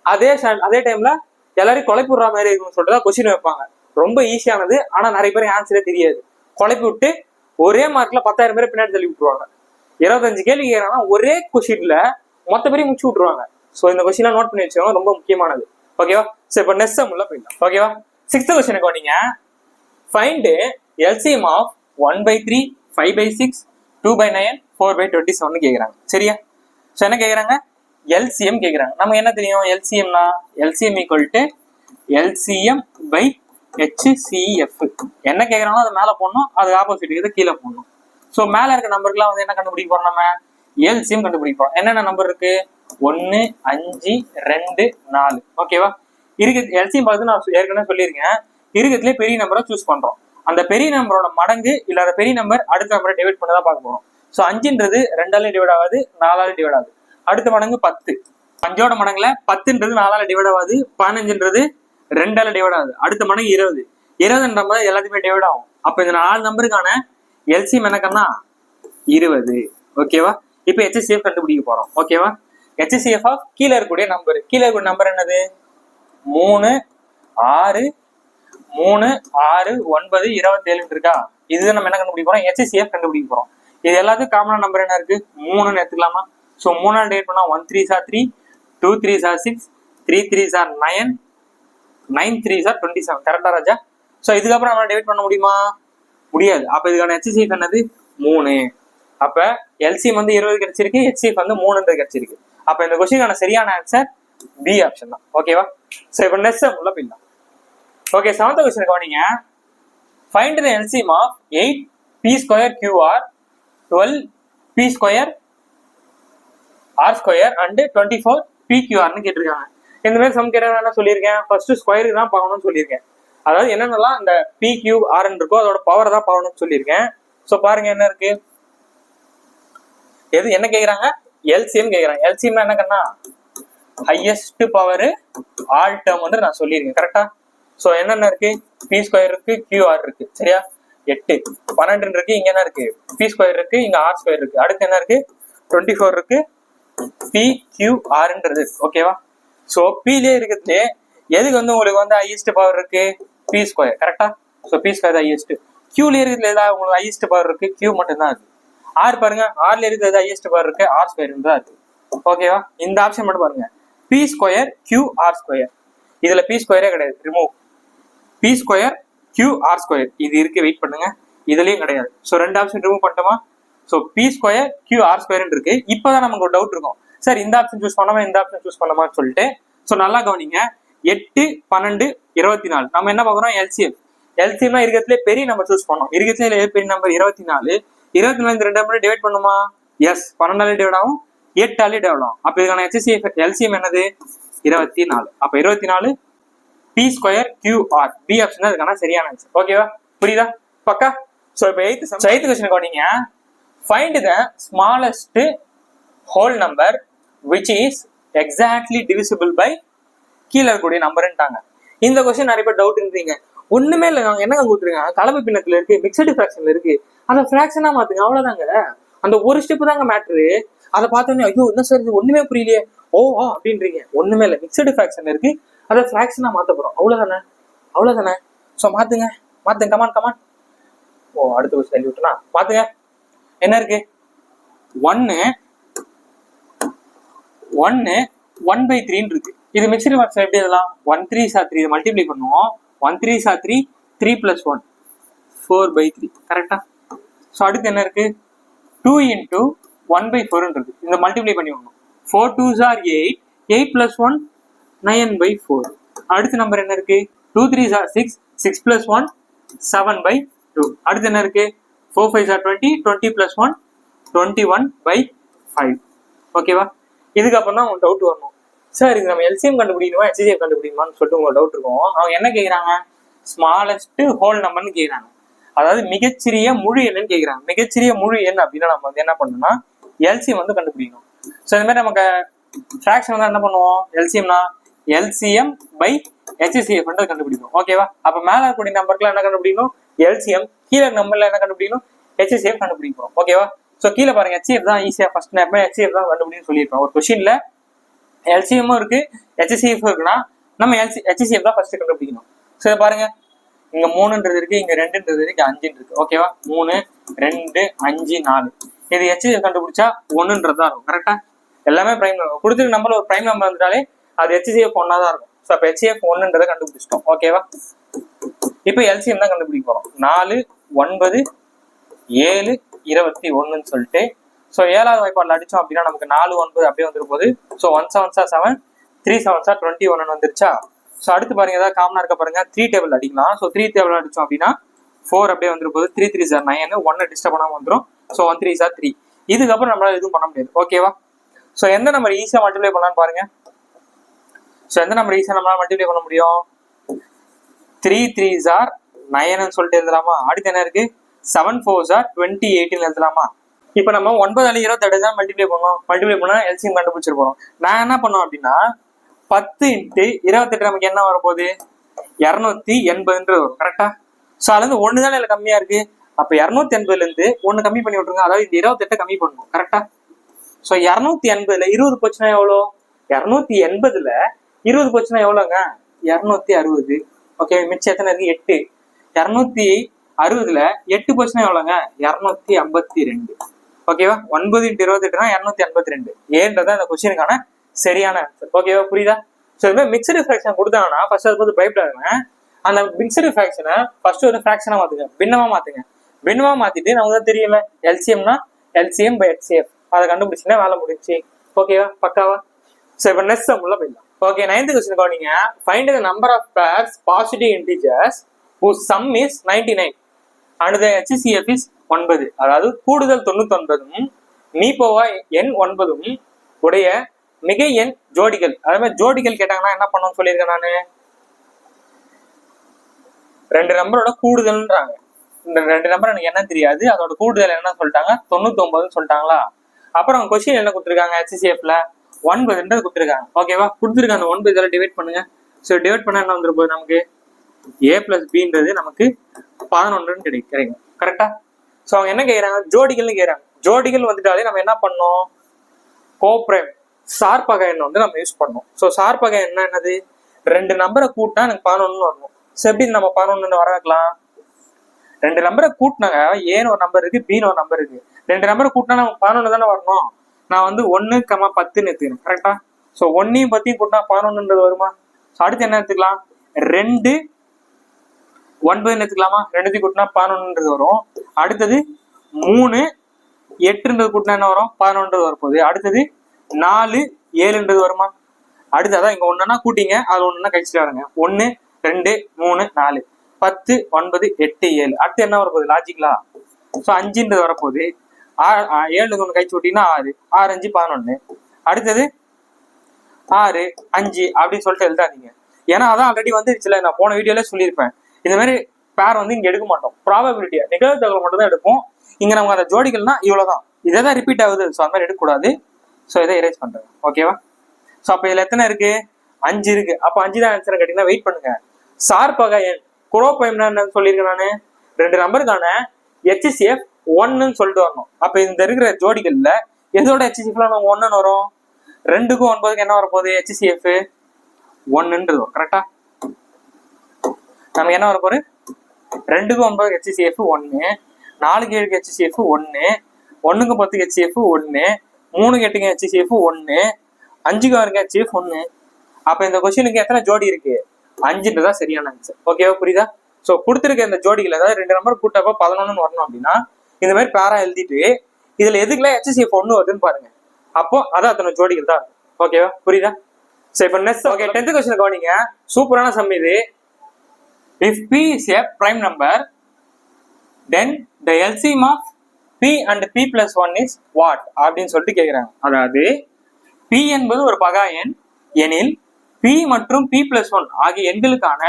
அதே டைம்ல எல்லாரையும் குழப்பி விடுற மாதிரி இருக்குன்னு சொல்லிட்டு கொஸ்டின் வைப்பாங்க. ரொம்ப ஈஸியானது, ஆனா நிறைய பேருக்கு ஆன்சரே தெரியாது. குழப்பி விட்டு ஒரே மார்க்ல 10,000 பேரை பின்னாடி தள்ளி விட்டுருவாங்க. 25 கேள்வி கேட்கறாங்கன்னா ஒரே கொஸ்டின்ல மொத்த பேரையும் முடிச்சு விட்டுருவாங்க. ஸோ இந்த கொஸ்டின் நோட் பண்ணி வச்சுக்கோங்க, ரொம்ப முக்கியமானது. ஓகேவா? சரி, இப்போ நெக்ஸ்ட் சம் உள்ள போயிடலாம். ஓகேவா? 6th கொஸ்டினுக்கு வந்தீங்க. ஃபைண்ட் LCM ஆஃப் 1/3, 5/6, 2/9, 4/27 கேக்குறாங்க. சரியா? ஸோ என்ன கேக்குறாங்க? LCM கேக்குறாங்க. நமக்கு என்ன தெரியும்? LCMனா LCM equal to LCM by HCF. என்ன கேக்குறாங்களோ அதை மேல போடணும், அது ஆப்போசிட் இதை கீழே போடணும். ஸோ மேல இருக்க நம்பருக்குலாம் வந்து என்ன கண்டுபிடிக்க போறோம்? நம்ம LCM கண்டுபிடிக்க போறோம். என்னென்ன நம்பர் இருக்கு? 1, 5, 2, 4. ஓகேவா? இருக்கு LCM பார்த்து நான் ஏற்கனவே சொல்லியிருக்கேன். இருக்கிறதுலே பெரிய நம்பரை சூஸ் பண்றோம். அந்த பெரிய நம்பரோட மடங்கு இல்லாத பெரிய நம்பர் அடுத்த நம்பரை டிவைட் பண்ணதான் பார்க்க போறோம். ஸோ 5ன்றது 2ஆல டிவைட் ஆகாது, 4ஆல டிவைட் ஆகுது. அடுத்த மடங்கு 10. 5ஓட மடங்குல 10ன்றது 4ஆல டிவைட் ஆகாது, 15ன்றது 2ஆல டிவைட் ஆகுது. அடுத்த மடங்கு 20. 20ன்ற மாதிரி எல்லாத்தையுமே டிவைட் ஆகும். அப்ப இந்த 4 நம்பருக்கான LCM என்னக்கன்னா 20. ஓகேவா? இப்போ HCF கண்டுபிடிக்க போறோம். ஓகேவா? HCF ஆஃப் கீழே இருக்கக்கூடிய நம்பர். கீழே இருக்கக்கூடிய நம்பர் என்னது? 3, 6, 3, 6, 9, 27 இருக்கா? இதுதான் நம்ம என்ன கண்டுபிடிக்க போறோம்? HCF கண்டுபிடிக்க போறோம். இது எல்லாத்துக்கும் காமனா நம்பர் என்ன இருக்கு? 3ன்னு எடுத்துக்கலாமா? ஸோ 3ஆல் டிவைட் பண்ணா 1 3s are 3, 2 3s are 6, 3 3s are 9, 9 3s are 27. கரெக்டா ராஜா? ஸோ இதுக்கப்புறம் நம்ம டிவைட் பண்ண முடியுமா? முடியாது. அப்ப இதுக்கான HCF என்னது? 3. அப்ப LCM வந்து 20 கிடைச்சிருக்கு, HCF வந்து 3 கிடைச்சிருக்கு. அப்ப இந்த கொஸ்டினுக்கான சரியான ஆன்சர் B ஆப்ஷன் தான். ஓகேவா? சோ இப்போ நெக்ஸ்ட் சம் உள்ள போயிடலாம். ஓகே, 7th கொஸ்டின் கவனிங்க. Find the LCM of 8 p square QR, 12 p square R square and 24 PQR ன்னு கேட்டிருக்காங்க. இந்த மாதிரி சம் கேட்டா என்ன சொல்லியிருக்கேன்? ஃபர்ஸ்ட் ஸ்கொயருக்கு தான் பார்க்கணும்னு சொல்லியிருக்கேன். அதாவது என்னென்னலாம் இந்த PQR இருக்கோ அதோட பவர் தான் பார்க்கணும்னு சொல்லியிருக்கேன். ஸோ பாருங்க என்ன இருக்கு, எது என்ன கேக்குறாங்க? LCM கேக்குறாங்க. LCM என்ன கண்ணா? ஹையஸ்ட் பவர் ஆல் டேர்ம் வந்து நான் சொல்லியிருக்கேன். கரெக்டா? ஸோ என்னென்ன இருக்கு? P ஸ்கொயர் இருக்கு, QR இருக்கு. சரியா? 8 12 இருக்கு. இங்க என்ன இருக்கு? P ஸ்கொயர் இருக்கு, இங்க R ஸ்கொயர் இருக்கு. அடுத்து என்ன இருக்கு? 24 இருக்கு, PQRன்றது. ஓகேவா? ஸோ Pலே இருக்கிறதுலே எதுக்கு வந்து உங்களுக்கு வந்து ஹையஸ்ட் பவர் இருக்கு? P square. கரெக்டா? So P square highest. Qலே இருக்கிறதுல ஏதாவது உங்களுக்கு ஹையஸ்ட் பவர் இருக்கு? Q மட்டும் தான் இருக்கு. R பாருங்க, Rல இருக்கிறது ஹையஸ்ட் பவர் இருக்கு, R ஸ்கொயர் தான் இருக்கு. ஓகேவா? இந்த ஆப்ஷன் மட்டும் பாருங்க, P ஸ்கொயர் QR ஸ்கொயர். இதுல P ஸ்கொயரே கிடையாது, remove. P square QR square இது இருக்கு, வெயிட் பண்ணுங்க. இதுலயும் கிடையாது. ஸோ ரெண்டு ஆப்ஷன் ரிமூவ் பண்ணிட்டோமா? So P square QR square இருக்கு. இப்பதான் நமக்கு ஒரு டவுட் இருக்கும், சார் இந்த ஆப்ஷன் சூஸ் பண்ணாம இந்த ஆப்ஷன் சூஸ் பண்ணாமான்னு சொல்லிட்டு. ஸோ நல்லா கவனிங்க. 8 12 24 நம்ம என்ன பாக்குறோம்? LCM. LCM இருக்கிறதுல பெரிய நம்பர் சூஸ் பண்ணோம். இருக்கிறதுல பெரிய நம்பர் 24. 24 இந்த ரெண்டு நம்பர் டிவைட் பண்ணுமா? எஸ், 12ஆல டிவைட் ஆகும், 8ஆல டிவைட் ஆகும். அப்ப இதுக்கான HCF LCM என்னது? 24. அப்ப 24 P square QR. B option தான் இதுக்கான சரியான ஆன்சர். ஓகேவா? புரியுதா? பக்கா? சோ இப்போ 8th क्वेश्चन கவனிங்க. Find the smallest whole number which is exactly divisible by கீழ இருக்கக்கூடிய நம்பர்ன்றாங்க. இந்த क्वेश्चन நிறைய பேர் டவுட் இருந்தீங்க. ஒண்ணுமே இல்ல, நாங்க என்ன கொடுத்துருக்காங்க? கலப்பு பின்னத்துல இருக்கு, மிக்சடு ஃபிராக்ஷன்ல இருக்கு, அந்த ஃபிராக்ஷனா மாத்துங்க, அவ்வளவுதாங்க. அந்த ஒரு ஸ்டெப் தாங்க மேட்ரு. அதை பார்த்தோன்னே ஐயோ என்ன சார் இது ஒண்ணுமே புரியலையே, ஓ அப்படின்றீங்க. ஒண்ணுமே இல்ல, மிக்சடு ஃபிராக்ஷன் இருக்கு, அதை ஃபிராக்ஷனா மாத்த போறோம், அவ்வளவுதானே. ஸோ மாத்துங்க, கமான். அடுத்த கொஸ்டின் தள்ளி விட்டுனா பாத்துங்க என்ன இருக்கு 1 1/3 இருக்கு. இது மிக்சடு ஃபிராக்ஷன் எப்படி எழுதலாம்? 1 3s are 3 இதை மல்டிப்ளை பண்ணுவோம். 1 3s are 3 3 plus 1 4/3 கரெக்டா? ஸோ அடுத்து என்ன இருக்கு 2 into 1/4 இருக்கு. இந்த மல்டிப்ளை பண்ணி விடணும். 4 2s are 8 8 plus 1 9/4. அடுத்த நம்பர் என்ன இருக்கு 2 3s are 6 6 plus 1 7/2. அடுத்து என்ன இருக்கு 4 5s are 20 20 plus 1 21/5. ஓகேவா? இதுக்கப்புறம் தான் உங்களுக்கு டவுட் வரணும், சார் இது நம்ம எல்சிஎம் கண்டுபிடிக்கணுமா ஹெச்சிஎஃப் கண்டுபிடிக்கணுமான்னு சொல்லிட்டு உங்களுக்கு டவுட் இருக்கும். அவங்க என்ன கேட்குறாங்க ஸ்மாலஸ்ட் ஹோல் நம்பர்னு கேட்குறாங்க, அதாவது மிகச்சிறிய முழு எண்ணுன்னு கேட்குறாங்க. மிகச்சிறிய முழு எண் அப்படின்னா நம்ம வந்து என்ன பண்ணணும்னா எல்சிஎம் வந்து கண்டுபிடிக்கணும். ஸோ இந்த மாதிரி நமக்கு ஃப்ராக்ஷன் வந்து என்ன பண்ணுவோம் எல்சிஎம்னா எல்சிஎம் பை ஹெச்சிஎஃப் கண்டுபிடிக்கும். ஓகேவா? அப்போ மேலே இருக்கக்கூடிய நம்பருக்குலாம் என்ன கண்டுபிடிக்கணும் எல்சிஎம், கீழே நம்பர்ல என்ன கண்டுபிடிக்கணும் ஹெச்சிஎஃப் கண்டுபிடிக்கணும். ஓகேவா? ஸோ கீழே பாருங்க ஹெச்சிஎஃப் தான் ஈஸியாக ஃபர்ஸ்ட் நேரமே ஹெச்சிஎஃப் தான் கண்டுபிடின்னு சொல்லியிருப்பேன். ஒரு கொஸ்டின்ல எல்சிஎம்மும் இருக்கு ஹெச்சிஎஃப் இருக்குன்னா நம்ம ஹெச்சிஎஃப் தான் ஃபர்ஸ்ட் கண்டுபிடிக்கணும். ஸோ இதை பாருங்க இங்க 3ன்றது இருக்கு, இங்க 2ன்றது இருக்கு, 5 இருக்கு. ஓகேவா? 3 2 5 4 இது ஹெச்சிஎஃப் கண்டுபிடிச்சா 1ன்றது தான் இருக்கும். கரெக்டா? எல்லாமே பிரைம் நம்பர் கொடுத்துருக்க நம்பர் ஒரு பிரைம் நம்பர் வந்துட்டாலே அது ஹெச்சிஎஃப் 1 தான் இருக்கும். ஸோ அப்போ ஹெச்சிஎஃப் 1ன்றதை கண்டுபிடிச்சிட்டோம். ஓகேவா? இப்போ எல்சிஎம் தான் கண்டுபிடிக்க போறோம். 4 9 7 21 சொல்லிட்டு ஸோ 7வது வாய்ப்பாடில் அடிச்சோம் அப்படின்னா நமக்கு 4 9 அப்படியே வந்துரு போகுது. So 1 7s are 7 3 7s are 21 வந்துருச்சா? ஸோ அடுத்து பாருங்க ஏதாவது காமனா இருக்க பாருங்க 3 டேபிள் அடிக்கலாம். ஸோ 3 டேபிள் அடிச்சோம் அப்படின்னா 4 அப்படியே வந்துரு போகுது. 3 3s are 9 1 டிஸ்டர்ப் பண்ணாம வந்துடும். So 1 3s are 3. இதுக்கப்புறம் நம்மளால எதுவும் பண்ண முடியாது. ஓகேவா? ஸோ எந்த நம்பர் ஈஸியாக மல்டிப்ளை பண்ணலான்னு பாருங்க. ஸோ எந்த நம்பர் ஈஸியாக நம்மளால மல்டிப்ளை பண்ண முடியும் 3 3s are 9 சொல்லிட்டு எழுதலாமா? அடுத்து என்ன இருக்கு 7 4s are 28 எழுதலாமா? இப்போ நம்ம 9 28 தான் மல்டிப்ளை பண்ணோம். மல்டிப்ளை பண்ணா எல்சிஎம் கண்டுபிடிச்சிருப்போம். நான் என்ன பண்ணோம் அப்படின்னா 10 × 28 நமக்கு என்ன வரப்போகுது 280 வரும். கரெக்டா? ஸோ அதுல இருந்து 1 தானே கம்மியா இருக்கு. அப்ப 280ல இருந்து 1 கம்மி பண்ணி விட்டுருங்க. அதாவது இந்த 28 கம்மி பண்ணணும். கரெக்டா? ஸோ 280ல 20 போச்சுன்னா எவ்வளோ 280ல 20 போச்சுன்னா எவ்வளோங்க 260. ஓகே, மிச்சம் எத்தனை இருக்கு 8. 260ல 8 போச்சுன்னா எவ்வளோங்க 252. ஓகேவா? 9 × 28னா 252. ஏன்றதான் இந்த கொஸ்டினுக்கான சரியான ஆன்சர். ஓகேவா? புரியுதா? ஸோ இது மாதிரி மிக்சடு ஃபிராக்ஷன் கொடுத்தாங்கன்னா ஃபர்ஸ்ட் அது வந்து பயப்படாதுங்க. அந்த மிக்சடு ஃபிராக்ஷனை ஃபர்ஸ்ட் ஒரு ஃபிராக்ஷனா மாத்துங்க, பின்னமா மாத்துங்க. பின்னமா மாத்திட்டு நமக்கு தான் தெரியல எல்சிஎம்னா எல்சிஎம் பை ஹெச்சிஎஃப் அதை கண்டுபிடிச்சுன்னா வேலை முடிச்சு. ஓகேவா? பக்காவா? ஸோ இப்போ நெக்ஸ்ட் சம்ல போயிடலாம். ஓகே, 9th கொஸ்டின் கவனிங்க. Find the number of pairs positive integers whose sum is 99 and the HCF is 9. அதாவது கூடுதல் 99ம் மீபோவா எண் 9ம் உடைய மிகை எண் ஜோடிகள். அதே மாதிரி ஜோடிகள் கேட்டாங்கன்னா என்ன பண்ணணும்னு சொல்லியிருக்கேன் நானு 2 நம்பரோட கூடுதல்ன்றாங்க. இந்த 2 நம்பர் எனக்கு என்ன தெரியாது, அதோட கூடுதல் என்ன சொல்லிட்டாங்க 99 சொல்லிட்டாங்களா? அப்புறம் கொஸ்டின் என்ன கொடுத்துருக்காங்க HCFல 9 கொடுத்துருக்காங்க. ஓகேவா? கொடுத்துருக்காங்க 9 இதெல்லாம் டிவைட் பண்ணுங்க. ஸோ டிவைட் பண்ணா என்ன வந்துரு போகுது நமக்கு A + Bன்றது நமக்கு 11 கிடைக்கும். கரெக்டா? ஸோ அவங்க என்ன கேட்குறாங்க ஜோடிகள்னு கேட்குறாங்க. ஜோடிகள் வந்துட்டாலே நம்ம என்ன பண்ணோம் கோப்ரைம் சார்பகை எண்ணை வந்து நம்ம யூஸ் பண்ணோம். ஸோ சார்பகை எண்ணை என்னது 2 நம்பரை கூட்டினா எனக்கு 11 வரணும். ஸோ எப்படி நம்ம 11 வர வைக்கலாம் 2 நம்பரை கூட்டினாங்க. ஏன்னு ஒரு நம்பர் இருக்கு, பின்னு ஒரு நம்பர் இருக்கு. 2 நம்பரை கூட்டினா நமக்கு 11 தானே வரணும். நான் வந்து 1, 10 எடுத்துக்கிறேன். கரெக்டா? ஸோ 1 10 கூட்டினா 11 வருமா? ஸோ அடுத்து என்ன எடுத்துக்கலாம் 2 9 எடுத்துக்கலாமா? 2 கூட்டினா 11 வரும். அடுத்தது 3 8 கூட்டினா என்ன வரும் 11 வரப்போகுது. அடுத்தது 4 7 வருமா? அடுத்ததான் இங்க ஒண்ணுன்னா கூட்டிங்க, அது ஒண்ணுன்னா கழிச்சுட்டு வரங்க. 1 2 3 4 10 9 8 7. அடுத்து என்ன வரப்போகுது லாஜிக்கலா? ஸோ 5 வரப்போகுது. 7 ஒன்று கழிச்சு விட்டீங்கன்னா 6 6 5 11. அடுத்தது 6 5 அப்படின்னு சொல்லிட்டு எழுதாதீங்க. ஏன்னா அதான் ஆல்ரெடி வந்துருச்சுல, நான் போன வீடியோல சொல்லியிருப்பேன். இந்த மாதிரி பேர் வந்து இங்க எடுக்க மாட்டோம், ப்ராபபிலிட்டியா நிகழ்தகவு மட்டும் தான் எடுப்போம். இங்க நமக்கு அந்த ஜோடிகள்னா இவ்வளவுதான், இதை தான் ரிப்பீட் ஆகுது. ஸோ அந்த மாதிரி எடுக்கக்கூடாது. ஸோ இதை எரேஸ் பண்றேன். ஓகேவா? ஸோ அப்ப இதுல எத்தனை இருக்கு 5 இருக்கு. அப்ப 5 தான் ஆன்சர் கேட்டீங்கன்னா வெயிட் பண்ணுங்க. சார்பகை எண் குரோபயம்னா என்னன்னு சொல்லியிருக்கேன் நானு 2 நம்பருக்கான HCF 1ன்னு சொல்லிட்டு வரணும். அப்ப இந்த இருக்கிற ஜோடிகள்ல எதோட HCFல நம்ம 1ன்னு வரும் 2க்கும் 9க்கும் என்ன வரப்போகுது HCF 1ன்றது. கரெக்டா? நமக்கு என்ன வரப்போகுது 2க்கும் 9 HCF 1. 4க்கு 7க்கு HCF 1, 1க்கு 10க்கு HCF 1, 3க்கு 8க்கு HCF 1, 5க்கு 6க்கு HCF 1. அப்ப இந்த கொஸ்டினுக்கு எத்தனை ஜோடி இருக்கு? 5ன்றதான் சரியான ஆன்சர். ஓகேவா, புரியுதா? சோ கொடுத்துருக்க இந்த ஜோடிகள், அதாவது 2 நம்பர் கூட்டப்ப 11 வரணும் அப்படின்னா இந்த மாதிரி பேரா எழுதிட்டு இதுல எதுக்குலாம் HCF 1 வருதுன்னு பாருங்க. அப்போ அதான் அத்தனை ஜோடிகள் தான். ஓகேவா, புரியுதா? சோ இப்ப நெக்ஸ்ட் ஓகே 10th கொஸ்டின் கவனிங்க. சூப்பரான சம் இது. If P is a prime number, then the LCM of P and P plus 1 is what? அப்படின்னு சொல்லிட்டு கேக்குறாங்க. அதாவது P என்பது ஒரு பகா எண் எனில் P மற்றும் P plus 1 ஆகிய எண்களுக்கான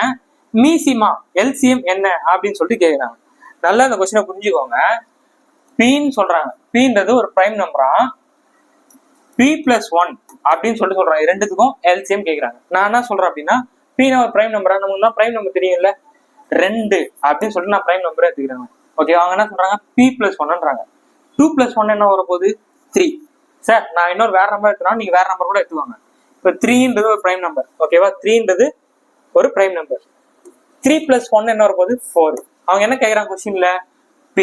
மீசிமா LCM என்ன அப்படின்னு சொல்லிட்டு கேக்குறாங்க. நல்லா இந்த கொஸ்டினை புரிஞ்சுக்கோங்க. Pன்னு சொல்றாங்க. Pன்றது ஒரு பிரைம் நம்பரா, P plus 1 அப்படின்னு சொல்லிட்டு சொல்றாங்க. ரெண்டுத்துக்கும் LCM கேக்குறாங்க. நான் என்ன சொல்றேன் அப்படின்னா, P ஒரு பிரைம் நம்பரா, நமக்கு தான் பிரைம் நம்பர் தெரியும்ல, 2 அப்படின்னு சொல்லிட்டு நான் பிரைம் நம்பரே எடுத்துக்கிறாங்க. ஓகே, அவங்க என்ன சொல்றாங்க? P plus 1ன்றாங்க. 2 plus 1 என்ன வர போகுது? 3. சார் நான் இன்னொரு வேற நம்பர் எடுத்துனா நீங்க வேற நம்பர் கூட எடுத்துவாங்க. இப்போ 3ன்றது ஒரு பிரைம் நம்பர். ஓகேவா, 3ன்றது ஒரு பிரைம் நம்பர். 3 plus 1 என்ன வர போகுது? 4. அவங்க என்ன கேக்குறாங்க கொஸ்டின்ல? P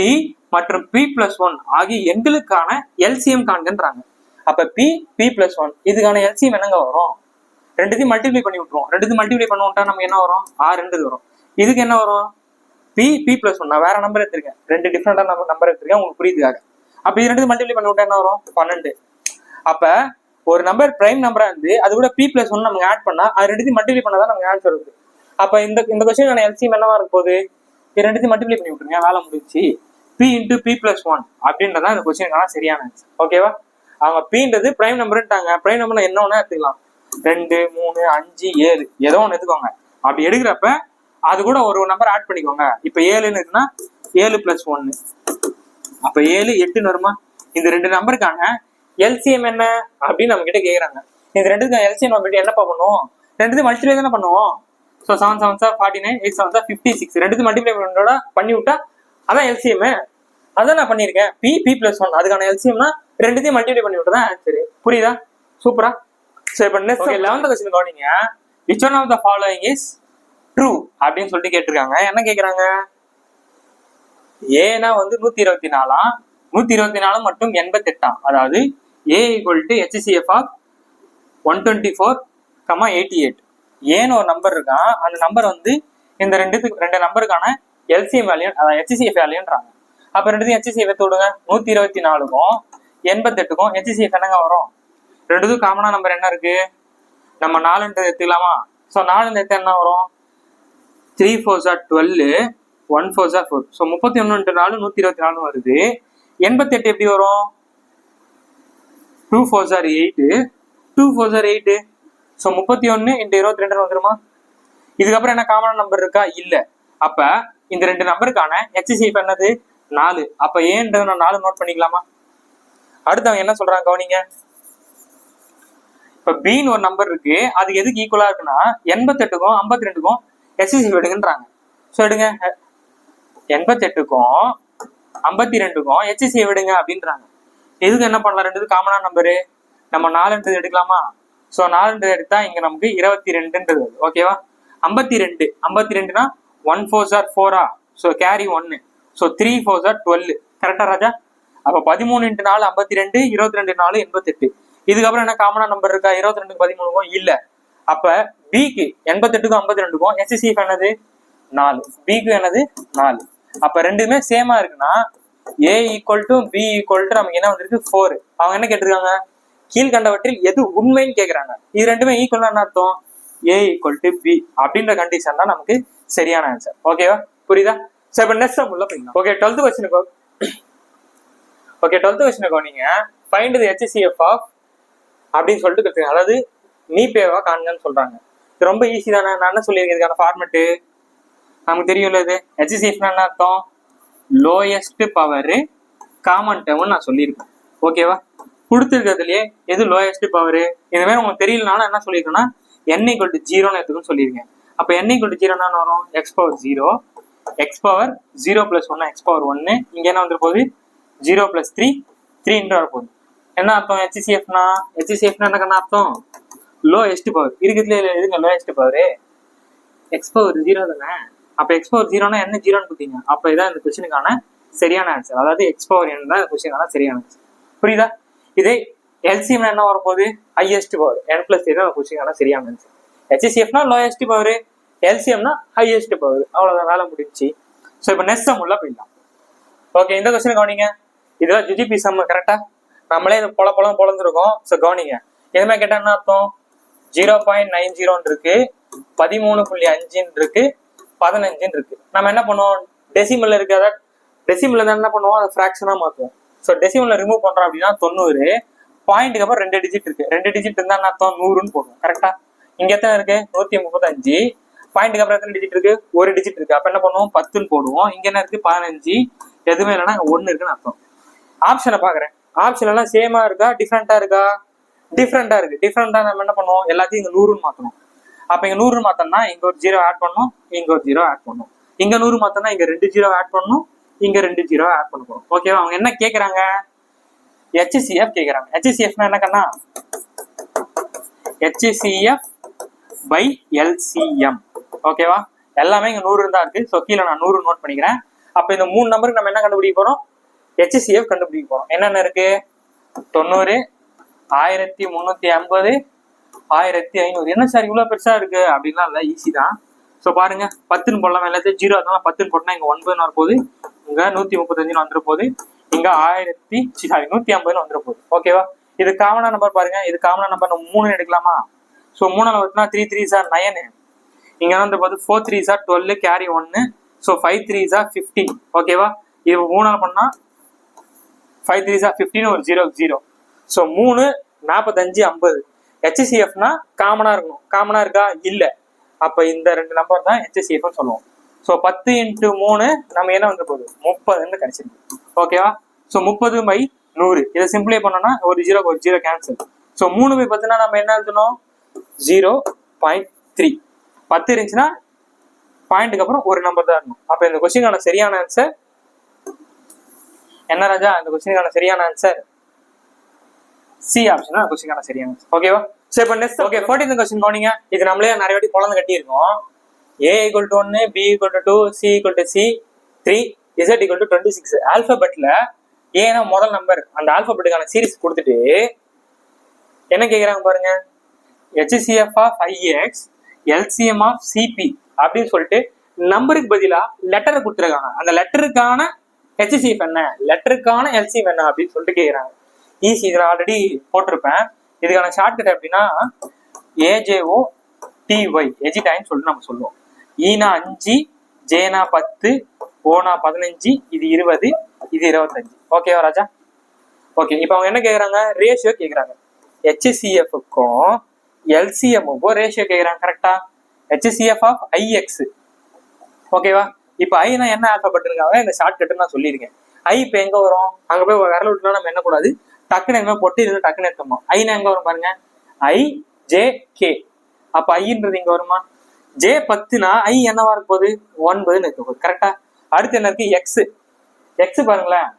மற்றும் P plus 1 ஆகிய எண்களுக்கான LCM காண்கன்றாங்க. அப்ப P plus 1 இதுக்கான LCM என்னங்க வரும்? ரெண்டுத்தையும் மல்டிப்ளை பண்ணி விட்டுருவோம். ரெண்டுத்தையும் மல்டிப்ளை பண்ண விட்டா நமக்கு என்ன வரும்? 6 வரும். இதுக்கு என்ன வரும்? P plus 1. நான் வேற நம்பர் எடுத்திருக்கேன், 2 டிஃபரெண்டா நம்பர் எடுத்திருக்கேன் உங்களுக்கு புரியுதுக்காக. அப்ப இது ரெண்டு மல்டிப்ளை பண்ணி விட்டா என்ன வரும்? 12. அப்ப ஒரு நம்பர் பிரைம் நம்பரா இருந்து அது கூட P plus 1 நமக்கு ஆட் பண்ணா அது ரெண்டுத்தையும் மல்டிப்ளை பண்ணாதான் நமக்கு ஆன்சர் வருது. அப்ப இந்த கொஸ்டின் LCM என்னவா இருக்க போகுது? இது ரெண்டுத்தையும் மல்டிப்ளை பண்ணி விட்டுருங்க, வேலை முடிச்சு. P into P plus 1 அப்படின்றதான் இந்த கொஸ்டினுக்கான சரியான ஆன்சர். ஓகேவா, அவங்க Pன்றது பிரைம் நம்பர்ட்டாங்க. பிரைம் நம்பர் என்ன ஒண்ணா எடுத்துக்கலாம், 2, 3, 5, 7 ஏதோ ஒன்று எடுத்துக்கோங்க. அப்படி எடுக்கிறப்ப அது கூட ஒரு நம்பர் ஆட் பண்ணிக்கோங்க. இப்ப 7ன்னு இருக்குன்னா 7 plus 1, அப்ப 7 8 வருமா? இந்த 2 நம்பருக்கான LCM என்ன அப்படின்னு நம்ம கிட்ட கேக்குறாங்க. இந்த 2க்கு LCM நம்ம என்னப்பா பண்ணுவோம்? 2 மல்டிப்ளை தானே பண்ணுவோம். ஸோ 7 7 49, 8 7 56. 2 மல்டிப்ளை பண்ணி விட்டா அதான் LCM. அதான் நான் பண்ணியிருக்கேன். P plus 1 அதுக்கான LCMனா 2த்தையும் மல்டிப்ளை பண்ணி விட்டு தான் ஆன்சர். புரியுதா? சூப்பரா. ஸோ இப்போ நெக்ஸ்ட் 11th கொஸ்டின் கவனிங்க. which one of the following is true அப்படின்னு சொல்லிட்டு கேட்டிருக்காங்க. என்ன கேட்குறாங்க? ஏனா வந்து 124, 124 மற்றும் 88. அதாவது A equal to HCF of 124, 88. ஏன்னு ஒரு நம்பர் இருக்கான். அந்த நம்பர் வந்து இந்த ரெண்டு நம்பருக்கான LCM வேல்யூ, அதாவது HCF வேல்யூன்றாங்க. அப்ப ரெண்டுத்தையும் HCF எடுத்து விடுங்க. 124க்கும் 88க்கும் HCF என்னங்க வரும்? ரெண்டுத்துக்கும் காமனா நம்பர் என்ன இருக்கு? நம்ம 4 எடுத்துக்கலாமா? ஸோ 4 எடுத்து என்ன வரும்? 3 4s are 12, 1 4s are 4. So 31 × 4 124 வருது. 88 எப்படி வரும்? 2 4s are 8, 2 4s are 8. So 31 × 22 வந்துருமா? இதுக்கப்புறம் என்ன காமனா நம்பர் இருக்கா? இல்ல. அப்ப இந்த 2 நம்பருக்கான HCF என்னது? 4. அப்ப ஏன்றதை நான் 4 நோட் பண்ணிக்கலாமா? அடுத்தவங்க என்ன சொல்றாங்க கவனிங்க. இப்ப Bன்னு ஒரு நம்பர் இருக்கு, அது எதுக்கு ஈக்குவலா இருக்குன்னா 88க்கும் 52க்கும் HCF எடுங்கன்றாங்க. ஸோ எடுங்க, 88க்கும் 52க்கும் HCF எடுங்க அப்படின்றாங்க. எதுக்கு என்ன பண்ணலாம்? ரெண்டு காமனா நம்பரு, நம்ம 4 எடுக்கலாமா? ஸோ 4 எடுத்தா இங்க நமக்கு 22. ஓகேவா? 52னா 1 4s are 4. So carry 1. So 3 4s are 12. கரெக்டா ராஜா? அப்ப 13 × 4 52, 22 4 88. இதுக்கப்புறம் என்ன காமனா நம்பர் இருக்கா? 22க்கும் 13க்கும் இல்ல. அப்ப Bக்கு 88க்கும் 52க்கும் HCF என்னது? 4. Bக்கு என்னது? 4. அப்ப ரெண்டுமே சேமா இருக்குன்னா A equal to B equal to நமக்கு என்ன வந்திருக்கு? 4. அவங்க என்ன கேட்டிருக்காங்க? கீழ்கண்டவற்றில் எது உண்மைன்னு கேக்குறாங்க. இது ரெண்டுமே ஈக்குவல் என்ன அர்த்தம்? A equal to B அப்படின்ற கண்டிஷன் தான் நமக்கு சரியான ஆன்சர். ஓகேவா? புரியுதா? சரி, இப்ப நெக்ஸ்ட் உள்ள போயிடலாம். ஓகே, 12th கொஸ்டினுக்கு நீங்க ஃபைண்ட் தி HCF ஆஃப் அப்படின்னு சொல்லிட்டு கேட்குறாங்க. அதாவது நீபேவா காண்கன்னு சொல்றாங்க. இது ரொம்ப ஈஸி தானே. நான் என்ன சொல்லியிருக்கேன்? இதுக்கான ஃபார்மெட்டு நமக்கு தெரியும்ல. இது HCFனா என்ன அர்த்தம்? லோயஸ்ட் பவர் காமன் டேர்ம்னு நான் சொல்லியிருக்கேன். ஓகேவா? கொடுத்துருக்கிறதுலயே எது லோயஸ்ட் பவர், இந்த மாதிரி உங்களுக்கு தெரியலனாலும் என்ன சொல்லியிருக்கேன்னா n = 0ன்னு எடுத்துக்குன்னு சொல்லியிருக்கேன். அப்ப n = 0னா என்ன வரும்? x power 0, x power 0 plus 1 x power 1. இங்க என்ன வந்துரு போகுது? 0 plus 3 3 வர போகுது. என்ன அர்த்தம்? HCFனா என்ன அர்த்தம்? Lowest power. இருக்கிறதுல எதுங்க லோயஸ்ட் பவர்? x power 0 தானே. அப்ப x power 0னா என்ன 0ன்னு கொடுத்தீங்க. அப்ப இதான் இந்த கொஸ்டினுக்கான சரியான ஆன்சர். அதாவது எக்ஸ் பவர் என் தான் கொஸ்டின் சரியான ஆன்சர். புரியுதா? இதே எல்சிஎம் என்ன வரப்போகுது? ஹையஸ்ட் பவர் என் பிளஸ் தான் கொஸ்டின் சரியான ஆன்சர். ஹெச்சிசிஎஃப்னா லோயஸ்ட் பவர், எல்சிஎம்னா ஹையஸ்ட் பவர். அவ்வளவுதான், வேலை முடிஞ்சு. ஸோ இப்போ நெக்ஸ்ட் சம் உள்ள போயிடலாம். ஓகே, இந்த கொஸ்டின் கவனிங்க. இதெல்லாம் ஜிஜிபி சம் கரெக்டா? நம்மளே இது பொழந்துருக்கோம். ஸோ கவனிங்க, எதுவுமே கேட்டா என்ன அர்த்தம்? 0.90 இருக்கு, 13.5 இருக்கு, 15 இருக்கு. நம்ம என்ன பண்ணுவோம்? டெசிமல்ல இருக்கு, அதாவது டெசிமல்ல என்ன பண்ணுவோம்? அதை ஃபிராக்ஷனா மாத்துவோம். ஸோ டெசிமல்ல ரிமூவ் பண்றோம் அப்படின்னா 90, பாயிண்ட்டுக்கு அப்புறம் 2 டிஜிட் இருக்கு. 2 டிஜிட் இருந்தா என்ன அர்த்தம்? 100ன்னு போடுவோம். கரெக்டா? இங்க எத்தனை இருக்கு? 135. பாயிண்ட்டுக்கு அப்புறம் எத்தனை டிஜிட் இருக்கு? ஒரு டிஜிட் இருக்கு. அப்ப என்ன பண்ணுவோம்? 10ன்னு போடுவோம். இங்க என்ன இருக்கு? 15. எதுவுமே இல்லைன்னா 1 இருக்குன்னு அர்த்தம். ஆப்ஷனை பாக்குறேன். ஆப்ஷன் எல்லாம் சேமா இருக்கா, டிஃப்ரெண்டா இருக்கா? டிஃப்ரெண்டா இருக்கு. டிஃப்ரெண்டா நம்ம என்ன பண்ணுவோம்? எல்லாத்தையும் இங்க 100ன்னு மாத்தணும். அப்ப இங்க 100 மாத்தோம்னா இங்க ஒரு 0 ஆட் பண்ணணும், இங்க ஒரு 0 ஆட் பண்ணணும். இங்க 100 மாத்தோம்னா இங்க 2 0 ஆட் பண்ணணும், இங்க 2 0 ஆட் பண்ண போறோம். ஓகேவா? அவங்க என்ன கேக்குறாங்க? HCF கேக்குறாங்க. HCFனா என்ன கண்ணா? HCF by LCM. ஓகேவா? எல்லாமே இங்க 100 தான் இருக்கு. ஸோ கீழே நான் 100 நோட் பண்ணிக்கிறேன். அப்ப இந்த 3 நம்பருக்கு நம்ம என்ன கண்டுபிடிக்க போறோம்? HCF கண்டுபிடிக்க போறோம். என்னென்ன இருக்கு? 90, 1350, 1500. என்ன சார் இவ்வளவு பெருசா இருக்கு அப்படின்லாம் இல்ல, ஈஸி தான். ஸோ பாருங்க, 10ன்னு போடலாம். எல்லாத்தையும் 0 அதனால 10ன்னு போட்டோம்னா இங்க 9 வரப்போகுது, இங்க 135 வந்துட போகுது, இங்க 150 வந்துட போகுது. ஓகேவா? இது காமனா நம்பர் பாருங்க. இது காமனா நம்பர் நம்ம 3 எடுக்கலாமா? ஸோ 3 வச்சுனா 3 3s are 9. இங்க வந்து போது 4 3s are 12, carry 1. So 5 3s are 15. ஓகேவா? இது 3 பண்ணா 5 3s are 15, ஒரு 0 0. ஸோ 3 45 50. HCFனா காமனா இருக்கணும். காமனா இருக்கா? இல்ல. அப்ப இந்த 2 நம்பர் தான் HCF சொல்லுவோம். ஸோ 10 × 3 நம்ம என்ன வந்து போகுது? 30 கிடைச்சிருக்கு. ஓகேவா? ஸோ 30/100. இதை சிம்பிளை பண்ணோம்னா ஒரு 0 கேன்சல். ஸோ 3/10 நம்ம என்ன எழுதணும்? 0.3. 10 இருந்துச்சுன்னா பாயிண்ட்டுக்கு அப்புறம் ஒரு நம்பர் தான் இருக்கணும். அப்ப இந்த கொஸ்டினுக்கான சரியான ஆன்சர் என்ன ராஜா? இந்த கொஸ்டினுக்கான சரியான ஆன்சர் சி ஆப்ஷன் தான் கொஸ்டினுக்கான சரியான ஆன்சர். ஓகேவா? சோ இப்போ நெக்ஸ்ட் ஓகே 14th கொஸ்டின் கவனிங்க. இது நம்மளே நிறைய வாட்டி பொளந்து கட்டி இருக்கோம். A = 1, B = 2, C = C 3, Z = 26. ஆல்பபெட்ல ஏன்னா முதல் நம்பர் அந்த ஆல்பபெட்டுக்கான சீரிஸ் கொடுத்துட்டு என்ன கேக்குறாங்க பாருங்க, HCF of IX LCM of CP அப்படின்னு சொல்லிட்டு நம்பருக்கு பதிலா லெட்டரை கொடுத்துருக்காங்க. அந்த லெட்டருக்கான HCF என்ன, லெட்டருக்கான LCM என்ன அப்படின்னு சொல்லிட்டு கேக்குறாங்க. ஈஸி, இதில் ஆல்ரெடி போட்டிருப்பேன். இதுக்கான ஷார்ட்கட் அப்படின்னா AJO TY எஜிடைன்னு சொல்லிட்டு நம்ம சொல்லுவோம். ஈனா 5, ஜேனா 10, ஓனா 15, இது 20, இது 25. ஓகேவா ராஜா? ஓகே, இப்போ அவங்க என்ன கேக்குறாங்க? ரேஷியோ கேக்குறாங்க. HCF-க்கும் LCM-க்கும் ரேஷியோ கேக்குறாங்க. கரெக்டா? HCF of IX. ஓகேவா? இப்போ ஐனா என்ன ஆல்பபெட் இருக்காங்க, இந்த ஷார்ட்கட் நான் சொல்லியிருக்கேன். ஐ இப்போ எங்க வரும்? அங்க போய் விரல் விட்டுலாம் நம்ம என்ன கூடாது, டக்குன்னு எங்க போட்டு இது டக்குன்னு எடுத்தோம். ஐனா எங்க வரும் பாருங்க, IJK. அப்ப ஐன்றது இங்க வருமா? J10னா ஐ என்னவா இருக்க போகுது? 9ன்னு இருக்க போகுது. கரெக்டா? அடுத்து என்ன இருக்கு? எக்ஸ். எக்ஸ் பாருங்களேன்,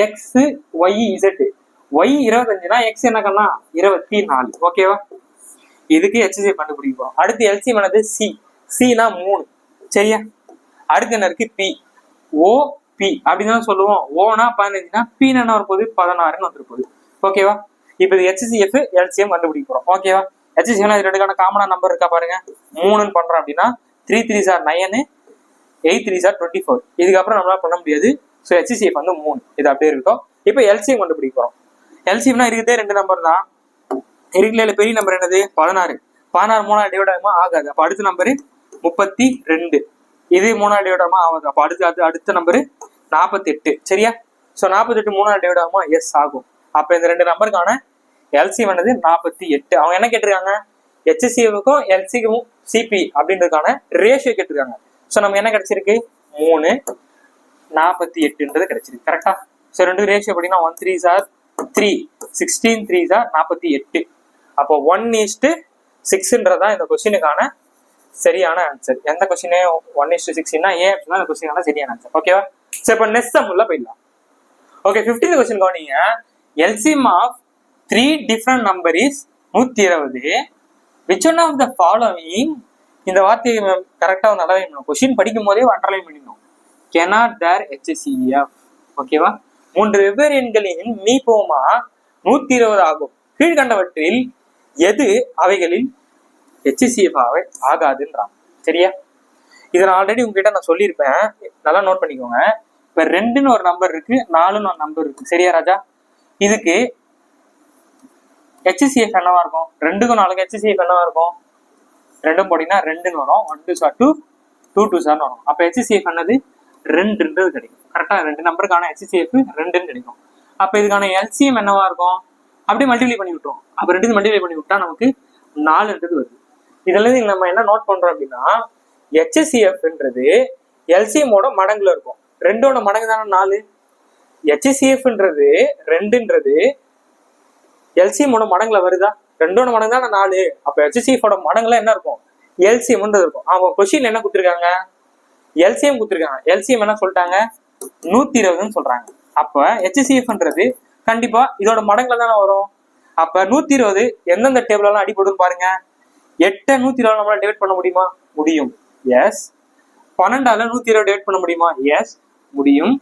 எக்ஸ் ஒய் இசட். ஒய் 25னா எக்ஸ் என்ன கண்ணா? 24. ஓகேவா? இதுக்கு HCF கண்டுபிடிப்போம். அடுத்து LCM என்னது? சி. சினா 3. சரியா? அடுத்து என்ன இருக்கு? பி. ஓ பி அப்படின்னு சொல்லுவோம். ஓனா 15னா பீனா என்ன வரப்போகுது? 16ன்னு வந்துட்டு போகுது. ஓகேவா? இப்போ இது HCF LCM கண்டுபிடிக்கிறோம். ஓகேவா? HCF இது ரெண்டுக்கான காமனா நம்பர் இருக்கா பாருங்க. 3ன்னு பண்றோம் அப்படின்னா 3 3s are 9, 8 3s are 24. இதுக்கப்புறம் நம்மளால பண்ண முடியாது. ஸோ HCF வந்து 3. இது அப்படியே இருக்கட்டும். இப்போ LCM கண்டுபிடிக்கிறோம். LCMனா இருக்குதே 2 நம்பர் தான். இருக்குல்ல, பெரிய நம்பர் என்னது? 16. 16 3ஆல் டிவைட் ஆகுமா? ஆகாது. அப்போ அடுத்த நம்பரு 32. இது 3ஆல் டிவைட் ஆகுமா? ஆகாது. அப்போ அடுத்த நம்பரு 48. சரியா? ஸோ 48 3ஆல் டிவைட் ஆகுமா? எஸ் ஆகும். அப்போ இந்த 2 நம்பருக்கான LCM என்னது? 48. அவங்க என்ன கேட்டிருக்காங்க? HCF-க்கும் LCM CP அப்படின்றதுக்கான ரேஷியோ கேட்டிருக்காங்க. ஸோ நமக்கு என்ன கிடைச்சிருக்கு? 3 48ன்றது கிடைச்சிருக்கு. கரெக்டா? ஸோ 2 ரேஷியோ அப்படின்னா 1 3s are 3, 16 3s are 48. அப்போ 1:6ன்றதான் இந்த கொஸ்டினுக்கான சரியான ஆன்சர். எந்த கொஸ்டினே 1:6னா ஏ அப்படின்னா இந்த கொஸ்டினுக்கான சரியான ஆன்சர். ஓகேவா? சரி, இப்போ நெக்ஸ்ட் சம் உள்ள போயிடலாம். ஓகே, 15th கொஸ்டின் கவனிங்க. LCM of 3 different number is 120. Which one of the following, இந்த வார்த்தையை கரெக்டா வந்து அண்டர்லைன் பண்ணணும். கொஸ்டின் படிக்கும் போதே அண்டர்லைன் பண்ணிடணும். Cannot there HCF. ஓகேவா? 3 வெவ்வேறு எண்களின் மீபோமா 120 ஆகும். கீழ்கண்டவற்றில் எது அவைகளில் HCF ஆகாதுன்றான். சரியா? இதை நான் ஆல்ரெடி உங்ககிட்ட நான் சொல்லியிருப்பேன், நல்லா நோட் பண்ணிக்கோங்க. இப்ப 2ன்னு ஒரு நம்பர் இருக்கு, 4ன்னு ஒரு நம்பர் இருக்கு. சரியா ராஜா? இதுக்கு HCF என்னவா இருக்கும்? 2க்கும் 4க்கும் HCF என்னவா இருக்கும்? 2 போட்டீங்கன்னா 2ன்னு வரும், 1 2 2 2 2 7 வரும். அப்ப HCF என்னது? 2ன்றது கிடைக்கும். கரெக்டா? 2 நம்பருக்கான HCF 2ன்னு கிடைக்கும். அப்ப இதுக்கான LCM என்னவா இருக்கும்? அப்படியே மல்டிப்ளை பண்ணி விட்டுரும். அப்ப 2 மல்டிப்ளை பண்ணி விட்டா நமக்கு 4ன்றது வருது. இதுல இருந்து நம்ம என்ன நோட் பண்றோம் அப்படின்னா, HCFன்றது LCMோட மடங்குல இருக்கும். 2ஓட மடங்கு தானே 4. HCFன்றது 2ன்றது LCMோட மடங்குல வருதா? 2ஓட மடங்கு தானே 4. அப்ப HCFோட மடங்குல என்ன இருக்கும்? LCMன்றது இருக்கும். அவங்க கொஸ்டின்ல என்ன கொடுத்துருக்காங்க? LCM கொடுத்துருக்காங்க. LCM என்ன சொல்லிட்டாங்க? 120ன்னு சொல்றாங்க. அப்ப HCFன்றது கண்டிப்பா இதோட மடங்குல தானே வரும். அப்ப 120 எந்தெந்த டேபிள் எல்லாம் அடிபடும் பாருங்க. 8 120 நம்மளால டிவைட் பண்ண முடியுமா? முடியும். எஸ். 12ஆல 120 டிவைட் பண்ண முடியுமா? எஸ் முடியும்.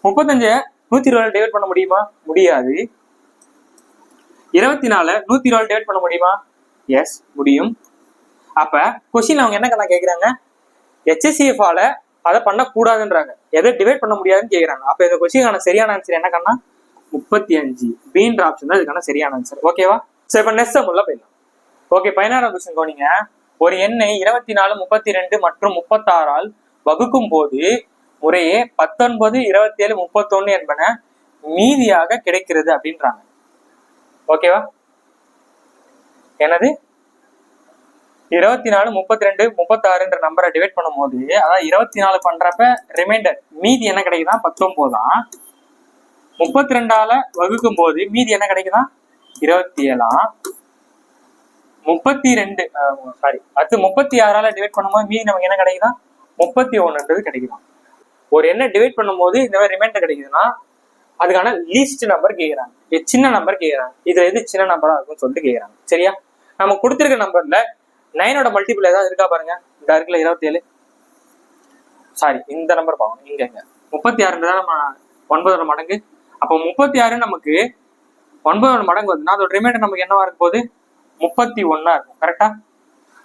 35 120 டிவைட் பண்ண முடியுமா? முடியாது. 24 120 டிவைட் பண்ண முடியுமா? எஸ் முடியும். அப்ப கொஸ்டின் அவங்க என்ன கணக்கு கேக்குறாங்க? HCF ஆல அதை பண்ணக்கூடாதுன்றாங்க, எதை டிவைட் பண்ண முடியாதுன்னு கேக்குறாங்க. அப்ப இந்த கொஸ்டினுக்கான சரியான ஆன்சர் என்ன கண்ணா? 35 பீன்ற ஆப்ஷன் தான் இதுக்கான சரியான ஆன்சர். ஓகேவா? சோ இப்ப நெக்ஸ்ட் சம் உள்ள போயிடலாம். ஓகே, 16ஆம் கொஸ்டின் கவனிங்க. ஒரு எண்ணை 24 32 மற்றும் 36ஆல் வகுக்கும் போது முறையே 19 27 31 என்பன மீதியாக கிடைக்கிறது அப்படின்றாங்க. ஓகேவா? எனது 24 32 36 நம்பரை டிவைட் பண்ணும் போது, அதாவது 24 பண்றப்ப ரிமைண்டர் மீதி என்ன கிடைக்குதான்? 19 தான். 32ஆல வகுக்கும் போது மீதி என்ன கிடைக்குதா? 27. 32 அடுத்து 36ஆல டிவைட் பண்ணும்போது மீதி நமக்கு என்ன கிடைக்குதா? 31ன்றது கிடைக்குதான். ஒரு எண்ணை டிவைட் பண்ணும்போது இந்த மாதிரி ரிமைண்டர் கிடைக்குதுன்னா அதுக்கான லீஸ்ட் நம்பர் கேட்குறாங்க, சின்ன நம்பர் கேட்குறாங்க. இதுல எது சின்ன நம்பரா இருக்கும்னு சொல்லிட்டு கேட்குறாங்க. சரியா? நம்ம கொடுத்துருக்க நம்பர்ல 9ஓட மல்டிபிள் ஏதாவது இருக்கா பாருங்க. இந்த இருக்குல்ல 27, சாரி இந்த நம்பர் பாருங்க. இங்க 36 தான் நம்ம 9ஓட மடங்கு. அப்போ 36 நமக்கு 9ஓட மடங்கு வருதுன்னா அதோட ரிமைண்டர் நமக்கு என்னவா இருக்கும் போது 31 இருக்கும். கரெக்டா?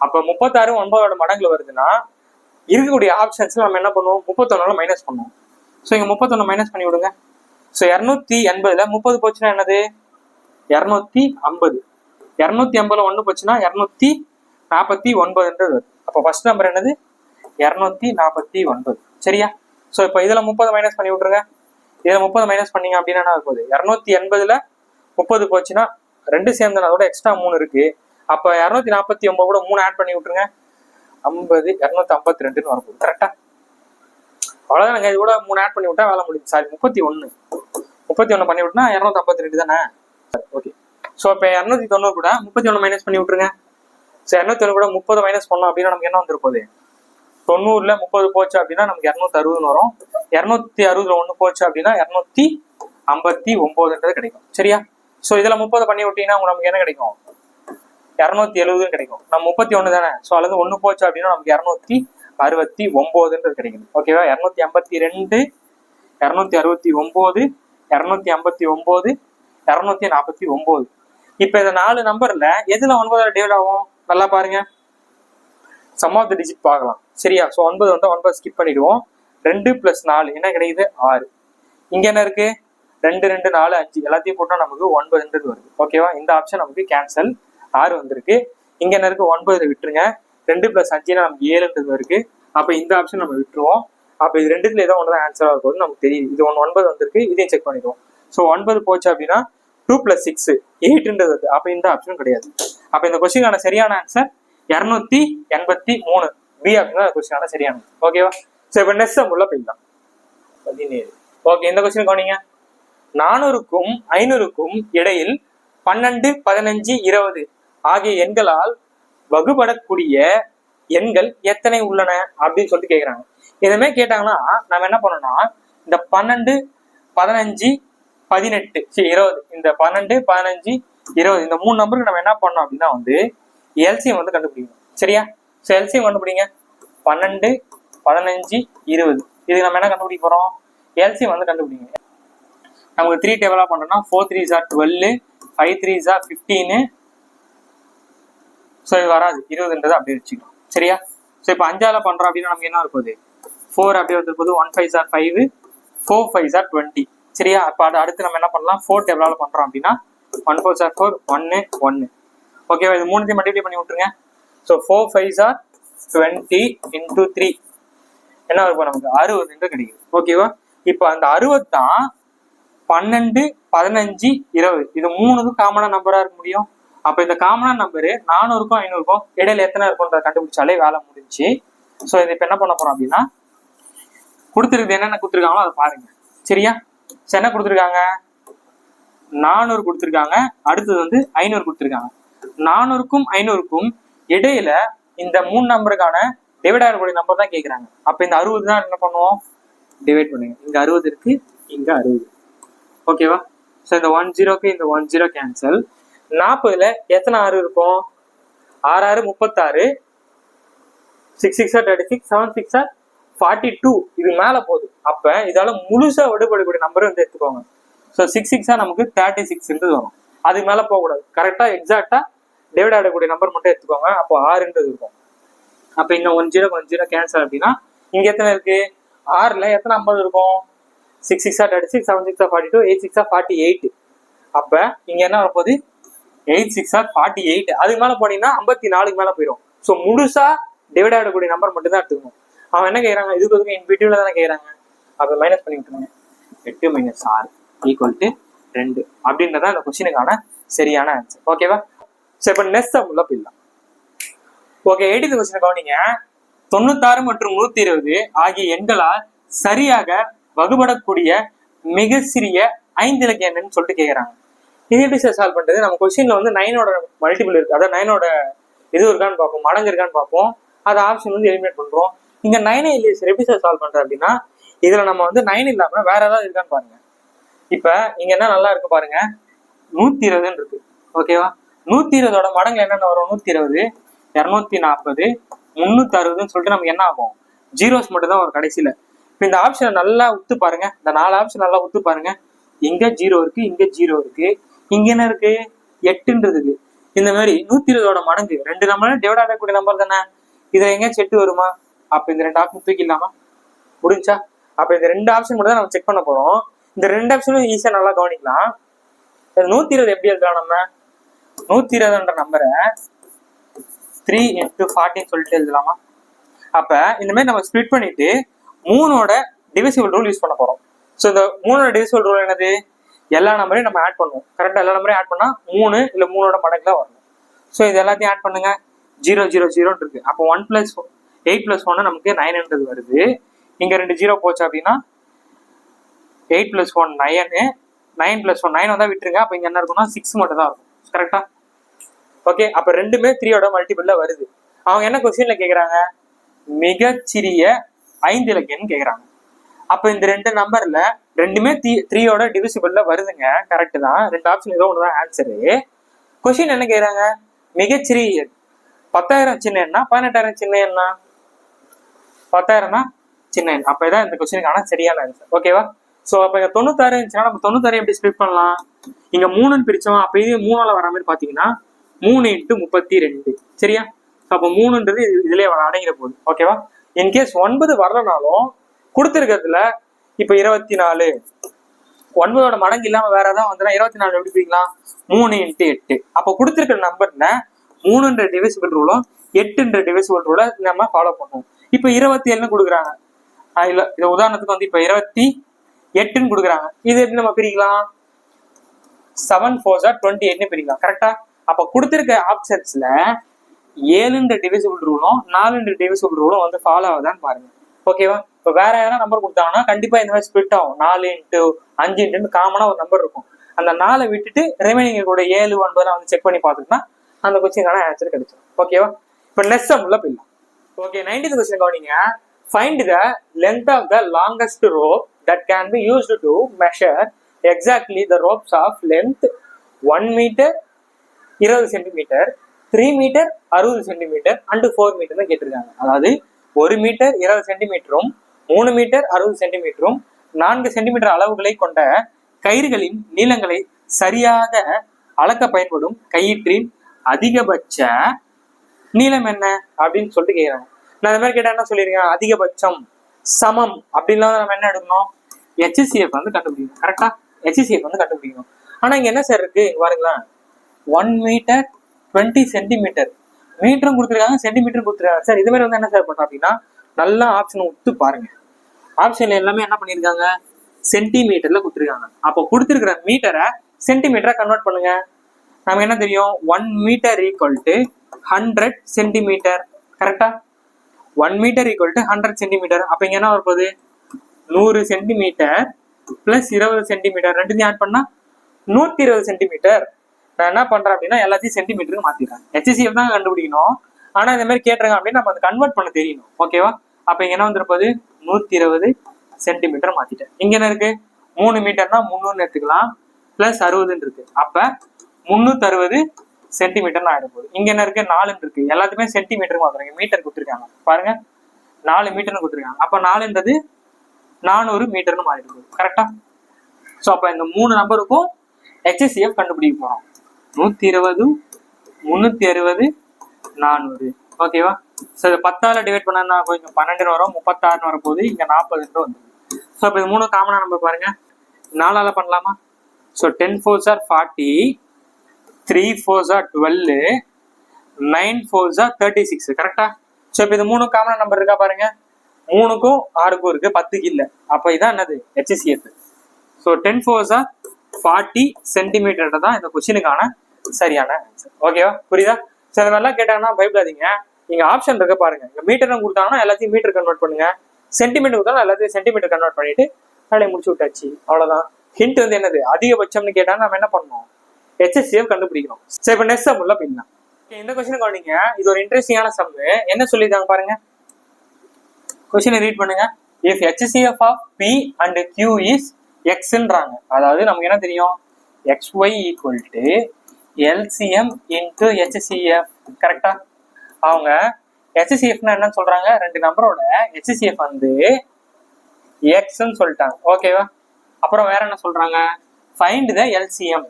அப்ப 36 9ஓட மடங்குல வருதுன்னா இருக்கக்கூடிய ஆப்ஷன்ஸ்ல நம்ம என்ன பண்ணுவோம்? 31 மைனஸ் பண்ணுவோம். ஸோ இங்க 31 மைனஸ் பண்ணி விடுங்க. ஸோ 280ல 30 போச்சுன்னா என்னது? 250. 280ல 1 போச்சுன்னா 249ன்றது. அப்போ ஃபர்ஸ்ட் நம்பர் என்னது? 249. சரியா? ஸோ இப்போ இதுல 30 மைனஸ் பண்ணி விட்டுருங்க. இதுல 30 மைனஸ் பண்ணீங்க அப்படின்னா என்ன போகுது? 280ல 30 போச்சுன்னா 2 சேர்ந்து அதோட எக்ஸ்ட்ரா 3 இருக்கு. அப்ப 249 கூட 3 ஆட் பண்ணி விட்டுருங்க. 50 252ன்னு வரப்போகுது. கரெக்டா? அவ்வளவுதான். இது கூட 3 ஆட் பண்ணி விட்டா வேலை முடியும். சாரி 31 பண்ணி விட்டுனா 252 தானே. ஓகே. ஸோ இப்போ 290 கூட 31 மைனஸ் பண்ணி விட்டுருங்க. ஸோ 290 கூட 30 மைனஸ் பண்ணோம் அப்படின்னா நமக்கு என்ன வந்துருப்போகுது? 90ல 30 போச்சு அப்படின்னா நமக்கு 260 வரும். 260ல 1 போச்சு அப்படின்னா 259ன்றது கிடைக்கும். சரியா? ஸோ இதுல 30 பண்ணி விட்டீங்கன்னா நமக்கு என்ன கிடைக்கும்? 270 கிடைக்கும். நம்ம 31 தானே. ஸோ அதுல 1 போச்சு அப்படின்னா நமக்கு 269ன்றது கிடைக்கும். ஓகேவா? 252 269 259 249. இப்ப இந்த 4 நம்பர்ல எதுல 9 டிவைட் ஆகும்? நல்லா பாருங்க. சம் ஆஃப் தி டிஜிட் பார்க்கலாம். சரியா? ஸோ 9 வந்து 9 ஸ்கிப் பண்ணிடுவோம். 2 + 4 என்ன கிடைக்குது? 6. இங்க என்ன இருக்கு? 2 2 4 5 எல்லாத்தையும் போட்டா நமக்கு 9ன்றது வருது. ஓகேவா? இந்த ஆப்ஷன் நமக்கு கேன்சல். 6 வந்திருக்கு. இங்க என்ன இருக்கு? 9 விட்டுருங்க. 2 + 5னா நமக்கு 7ன்றது இருக்கு. அப்ப இந்த ஆப்ஷன் நம்ம விட்டுருவோம். அப்ப இது ரெண்டுத்துல ஏதோ ஒன்று தான் ஆன்சரா இருக்கும் நமக்கு தெரியுது. இது 9 வந்திருக்கு. இதையும் செக் பண்ணிடுவோம். ஸோ 9 போச்சு அப்படின்னா 2 + 6 8ன்றது வருது. அப்ப இந்த ஆப்ஷன் கிடையாது. அப்ப இந்த கொஸ்டினுக்கான சரியான ஆன்சர் 283. பி ஆப்ஷன் தான் கொஸ்டினான சரியான. ஓகேவா? ஸோ இப்போ நெக்ஸ்ட் சம் உள்ள போயிடலாம். 17. ஓகே, இந்த கொஸ்டின் கவனிங்க. 400க்கும் 500க்கும் இடையில் 12 15 20 ஆகிய எண்களால் வகுபடக்கூடிய எண்கள் எத்தனை உள்ளன அப்படின்னு சொல்லிட்டு கேக்குறாங்க. எதுவுமே கேட்டாங்கன்னா நம்ம என்ன பண்ணோம்னா இந்த 12 15 18 20 இந்த 12 15 20 இந்த 3 நம்பருக்கு நம்ம என்ன பண்ணோம் அப்படின்னா வந்து எல்சிஎம் வந்து கண்டுபிடிக்கணும். சரியா? ஸோ எல்சிஎம் கண்டுபிடிங்க. 12 15 20 இதுக்கு நம்ம என்ன கண்டுபிடிக்க போறோம்? எல்சிஎம் வந்து கண்டுபிடிங்க. நமக்கு 3 டேபிளா பண்றோம்னா 4 3s are 12, 5 3s are 15. So இது வராது, 20ன்றது அப்படியே வச்சுக்கலாம். சரியா? ஸோ இப்போ 5ஆல பண்றோம் அப்படின்னா நமக்கு என்ன இருக்கும்? 4 அப்படியே வந்து போது. 1 5s are 5, 4 5s are 20. சரியா? அப்போ அடுத்து நம்ம என்ன பண்ணலாம்? 4 டேபிளால பண்றோம் அப்படின்னா 1 4s are 4, 1 1. ஓகேவா? இது மூணுத்தையும் மல்டிப்ளை பண்ணி விட்டுருங்க. ஸோ 4 5s are 20 into 3 என்ன இருக்கும்? நமக்கு 60 கிடைக்குது. ஓகேவா? இப்போ அந்த 60 தான் 12, 15, 20 இது மூணுக்கும் காமனா நம்பரா இருக்க முடியும். அப்ப இந்த காமனா நம்பரு 400க்கும் 500க்கும் இடையில எத்தனை இருக்கும்ன்றத கண்டுபிடிச்சாலே வேலை முடிஞ்சு. ஸோ இது இப்ப என்ன பண்ண போறோம் அப்படின்னா, கொடுத்துருக்கு என்னென்ன கொடுத்துருக்காங்களோ அதை பாருங்க. சரியா? என்ன கொடுத்துருக்காங்க? 400 கொடுத்துருக்காங்க. அடுத்தது வந்து 500 கொடுத்துருக்காங்க. 400க்கும் 500க்கும் இடையில இந்த 3 நம்பருக்கான டிவைட் ஆகக்கூடிய நம்பர் தான் கேட்கறாங்க. அப்ப இந்த 60 தான் என்ன பண்ணுவோம்? டிவைட் பண்ணுங்க. இங்க 60 இருக்கு, இங்க 60. ஓகேவா? ஸோ இந்த 10க்கு இந்த 10 கேன்சல். 40ல எத்தனை 6 இருக்கும்? 6 6 36, 6 6 36, 7 6 42. இது மேல போகுது. அப்ப இதால முழுசா விடுபடக்கூடிய நம்பர் வந்து எடுத்துக்கோங்க. ஸோ 6 6 நமக்கு 36 வரும். அதுக்கு மேல போகக்கூடாது. கரெக்டா எக்ஸாக்டா டிவைட் ஆகக்கூடிய நம்பர் மட்டும் எடுத்துக்கோங்க. அப்போ 6ன்றது இருக்கும். அப்ப இங்க 10 கேன்சல் அப்படின்னா இங்க எத்தனை இருக்கு? 6ல எத்தனை 50 இருக்கும்? 6 6 36, 7 6 42, 8 6 48. அப்ப இங்க என்ன வரப்போகுது? 8 6 48. அதுக்கு மேல போனீங்கன்னா 54க்கு மேல போயிடும். ஸோ முழுசா டிவைட் ஆகக்கூடிய நம்பர் மட்டும் தான் எடுத்துக்கணும். அவன் என்ன கேட்கறாங்க? இதுக்கு இன்பிட்வீன்ல தானே கேட்கறாங்க. அப்ப மைனஸ் பண்ணி விட்டுருங்க. 8 - 6 = 2 அப்படின்றதான் இந்த கொஸ்டினுக்கான சரியான ஆன்சர். ஓகேவா? ஸோ இப்போ நெக்ஸ்ட் சம் உள்ள போயிடலாம். ஓகே, 8th கொஸ்டின் கவனிங்க. 96 மற்றும் 120 ஆகிய எண்களால் சரியாக வகுபடக்கூடிய மிக சிறிய 5 இலக்க எண்ணுன்னு சொல்லிட்டு கேட்கறாங்க. இது எப்படி சார் சால்வ் பண்றது? நம்ம கொஸ்டின்ல வந்து 9ஓட மல்டிபிள் இருக்கு, அதாவது 9ஓட இது இருக்கான்னு பார்ப்போம், மடங்கு இருக்கான்னு பார்ப்போம். அது ஆப்ஷன் வந்து எலிமினேட் பண்றோம். இங்க 9 இல்லையே சார், எப்படி சார் சால்வ் பண்றது அப்படின்னா, இதுல நம்ம வந்து 9 இல்லாம வேற ஏதாவது இருக்கான்னு பாருங்க. இப்ப இங்க என்ன நல்லா இருக்கு பாருங்க, 120 இருக்கு. ஓகேவா? 120ஓட மடங்கு என்னென்ன வரும்? 120, 240, 360 சொல்லிட்டு நமக்கு என்ன ஆகும்? ஜீரோஸ் மட்டும் தான் வரும் கடைசியில. இப்ப இந்த ஆப்ஷனை நல்லா உத்து பாருங்க. இந்த 4 ஆப்ஷன் நல்லா உத்து பாருங்க. இங்க 0 இருக்கு, இங்க 0 இருக்கு, இங்க என்ன இருக்கு? 8ன்றது. இந்த மாதிரி 120ஓட மடங்கு 2 நம்பர் டிவைட் ஆகக்கூடிய நம்பர் தானே. இதுல எங்கேயாச்சும் 8 வருமா? அப்ப இந்த 2 ஆப்ஷன் தூக்கிடலாமா? முடிஞ்சா? அப்ப இந்த 2 ஆப்ஷன் மட்டும் தான் நம்ம செக் பண்ண போறோம். இந்த 2 ஆப்ஷனும் ஈஸியா நல்லா கவனிக்கலாம். 120 எப்படி எழுதலாம்? நம்ம 120ன்ற நம்பரை 3 × 40 சொல்லிட்டு எழுதலாமா? அப்ப இந்த மாதிரி நம்ம ஸ்பிளிட் பண்ணிட்டு 3ஓட டிவிசிபிள் ரூல் யூஸ் பண்ண போறோம். ஸோ இந்த 3ஓட டிவிசிபிள் ரூல் என்னது? எல்லா நம்பரையும் நம்ம ஆட் பண்ணுவோம். கரெக்டா எல்லா நம்பரையும் ஆட் பண்ணா 3 இல்ல 3ஓட மடங்குல வரணும். ஸோ இது எல்லாத்தையும் ஆட் பண்ணுங்க. 0 0 0 இருக்கு. அப்போ 1 + 8 + 1 நமக்கு 9ன்றது வருது. இங்க 2 0 போச்சு அப்படின்னா 8 + 1 9, 9 + 1 9 வந்தா விட்டுருங்க. அப்ப இங்க என்ன இருக்கும்னா 6 மட்டும் தான் இருக்கும். கரெக்டா? ஓகே, அப்ப ரெண்டுமே 3ஓட மல்டிபிள்ல வருது. அவங்க என்ன கொஸ்டின்ல கேக்குறாங்க? மிகச்சிறிய 5 இலக்க எண் கேக்குறாங்க. அப்ப இந்த 2 நம்பர்ல ரெண்டுமே 3ஓட டிவிசிபிள்ல வருதுங்க. கரெக்ட் தான். 2 ஆப்ஷன் ஏதோ ஒண்ணுதான் ஆன்சரு. கொஸ்டின் என்ன கேக்குறாங்க? மிகச்சிறிய எண் 10,000 சின்ன எண்ணா, 18,000 சின்ன எண்ணா? 10,000 தான் சின்ன எண். அப்ப இதான் இந்த கொஸ்டினுக்கான சரியான ஆன்சர். ஓகேவா? சோ அப்ப இங்க 96 இருந்துச்சுன்னா நம்ம 96 எப்படி ஸ்பிளிட் பண்ணலாம்? இங்க 3ன்னு பிரிச்சோம். அப்ப இது 3ஆல வர மாதிரி பாத்தீங்கன்னா 3 × 32. சரியா? அப்ப 3ன்றது இதுலயே அடங்கிற போகுது. ஓகேவா? இன்கேஸ் 9 வரலனாலும் கொடுத்துருக்கிறதுல இப்ப 24, 9ஓட மடங்கு இல்லாம வேற ஏதாவது வந்துன்னா 24 எப்படி பிரிக்கலாம்? 3 × 8. அப்ப கொடுத்துருக்கிற நம்பர்ல 3ன்ற டிவிசிபிள் ரூலும் 8ன்ற டிவிசிபிள் ரூலை நம்ம ஃபாலோ பண்ணுவோம். இப்ப 27ன்னு கொடுக்குறாங்க. இல்ல இது உதாரணத்துக்கு வந்து இப்ப 28ன்னு கொடுக்குறாங்க. இது எப்படி நம்ம பிரிக்கலாம்? 7 4s are 28ன்னு பிரிக்கலாம். கரெக்டா? அப்ப கொடுத்துருக்க ஆப்ஷன்ஸ்ல 7ன்ற டிவிசிபிள் ரூலும் 4ன்ற டிவிசிபிள் ரூலும் வந்து ஃபாலோ ஆகுதான்னு பாருங்க. ஓகேவா? இப்ப வேற யாரா நம்பர் கொடுத்தாங்கன்னா கண்டிப்பா இந்த மாதிரி ஸ்பிளிட் ஆகும். 4 × 5 × காமனா ஒரு நம்பர் இருக்கும். அந்த 4 விட்டுட்டு ரிமைனிங் கூட 7 9 வந்து செக் பண்ணி பார்த்துட்டோம்னா அந்த கொஸ்டினுக்கான ஆன்சர் கிடைச்சிடும். ஓகேவா? இப்ப நெக்ஸ்ட் சம் உள்ள போயிடலாம். ஓகே, 19th கொஸ்டின் கவனிங்க. Find the length of the longest rope that can be used to measure exactly the ropes of length 1 meter 20 centimeter, 3 meter 60 centimeter and 4 meter கேட்டிருக்காங்க. அதாவது 1 மீட்டர் 20 சென்டிமீட்டரும் 3 மீட்டர் 60 சென்டிமீட்டரும் 4 சென்டிமீட்டர் அளவுகளை கொண்ட கயிறுகளின் நீளங்களை சரியாக அளக்க பயன்படும் கயிற்றின் அதிகபட்ச நீளம் என்ன அப்படின்னு சொல்லிட்டு கேட்குறாங்க. நான் இந்த மாதிரி கேட்டா என்ன சொல்லிருக்கேன், அதிகபட்சம் சமம் அப்படின்லாம் நம்ம என்ன எடுக்கணும், HCF வந்து கண்டுபிடிக்கணும். கரெக்டா, HCF வந்து கண்டுபிடிக்கணும். ஆனா இங்க என்ன சார் இருக்கு பாருங்களேன், 1 மீட்டர் 20 சென்டிமீட்டர், மீட்டரும் கொடுத்துருக்காங்க சென்டிமீட்டரும் கொடுத்துருக்காங்க. சார் இது மாதிரி வந்து என்ன சார் பண்றோம் அப்படின்னா, நல்லா ஆப்ஷன் விட்டு பாருங்க. ஆப்ஷன்ல எல்லாமே என்ன பண்ணிருக்காங்க, சென்டிமீட்டர்ல கொடுத்துருக்காங்க. அப்போ கொடுத்துருக்கிற மீட்டரை சென்டிமீட்டரா கன்வெர்ட் பண்ணுங்க. நமக்கு என்ன தெரியும், 1 மீட்டர் ஈக்குவல் டு 100 சென்டிமீட்டர். கரெக்டா, 1 மீட்டர் ஈக்குவல் டு 100 சென்டிமீட்டர். அப்ப இங்க என்ன வரப்போகுது, 100 சென்டிமீட்டர் பிளஸ் 20 சென்டிமீட்டர், ரெண்டுத்தையும் ஆட் பண்ணா 120 சென்டிமீட்டர். நான் என்ன பண்றேன் அப்படின்னா எல்லாத்தையும் சென்டிமீட்டருக்கு மாத்திடுறேன். HCF தான் கண்டுபிடிக்கணும். ஆனா இந்த மாதிரி கேட்டுருங்க அப்படின்னு நம்ம அதை கன்வெர்ட் பண்ண தெரியணும். ஓகேவா, அப்ப இங்க என்ன வந்துருப்போது, 120 சென்டிமீட்டர் மாத்திட்டேன். இங்க என்ன இருக்கு, 3 மீட்டர்னா 300 எடுத்துக்கலாம், பிளஸ் 60 இருக்கு. அப்ப 360 சென்டிமீட்டர் ஆயிடும் போகுது. இங்க என்ன இருக்கு, 4 இருக்கு. எல்லாத்துக்குமே சென்டிமீட்டருக்கு மாத்துறாங்க, மீட்டர் கொடுத்துருக்காங்க பாருங்க, 4 மீட்டர்னு கொடுத்துருக்காங்க. அப்ப 4ன்றது 400 மீட்டர்னு மாறிட்டு போகுது. கரெக்டா, ஸோ அப்ப இந்த 3 நம்பருக்கும் HCF கண்டுபிடிக்க போறோம். 120, 360, 400. ஓகேவா, ஸோ 10ஆல டிவைட் பண்ணா கொஞ்சம் 12 வரும், 36 வரப்போகுது. இங்க 40 வந்து. ஸோ இப்போ இது 3 காமனா நம்பர் பாருங்க, 4ஆல பண்ணலாமா? So 10 4s are 40, 3 4s are 12, 9 4s are 36. கரெக்டா, ஸோ இப்போ இது 3 காமனா நம்பர் இருக்கா பாருங்க, 3க்கும் 6க்கும் இருக்கு, 10க்கு இல்லை. அப்போ இதான் என்னது, HCF. So 10 4s are 40 centimetre தான் இந்த கொஸ்டினுக்கான சரியான ஆன்சர். ஓகேவா, புரியுதா? ஸோ இந்த மாதிரிலாம் கேட்டாங்கன்னா பயப்படாதீங்க, இங்க ஆப்ஷன் இருக்க பாருங்க. இங்க மீட்டரும் கொடுத்தாங்கன்னா எல்லாத்தையும் மீட்டர் கன்வெர்ட் பண்ணுங்க, சென்டிமீட்டர் கொடுத்தாலும் எல்லாத்தையும் சென்டிமீட்டர் கன்வெர்ட் பண்ணிட்டு வேலையை முடிச்சு விட்டாச்சு. அவ்வளவுதான். ஹிண்ட் வந்து என்னது, அதிகபட்சம்னு கேட்டா நம்ம என்ன பண்ணணும், HCF கண்டுபிடிக்கணும். சரி, இப்போ நெக்ஸ்ட் சம் உள்ள போயிடலாம். இந்த கொஸ்டின் கவனிங்க, இது ஒரு இன்ட்ரெஸ்டிங்கான சம். என்ன சொல்லிருக்காங்க பாருங்க, கொஸ்டினை ரீட் பண்ணுங்க. If HCF of P and Q is Xன்றாங்க. அதாவது நமக்கு என்ன தெரியும், XY equal to LCM into HCF. கரெக்டா, அவங்க HCFனா என்னன்னு சொல்றாங்க, 2 நம்பரோட HCF வந்து Xன்னு சொல்லிட்டாங்க. ஓகேவா, அப்புறம் வேற என்ன சொல்றாங்க, ஃபைண்ட் த LCM.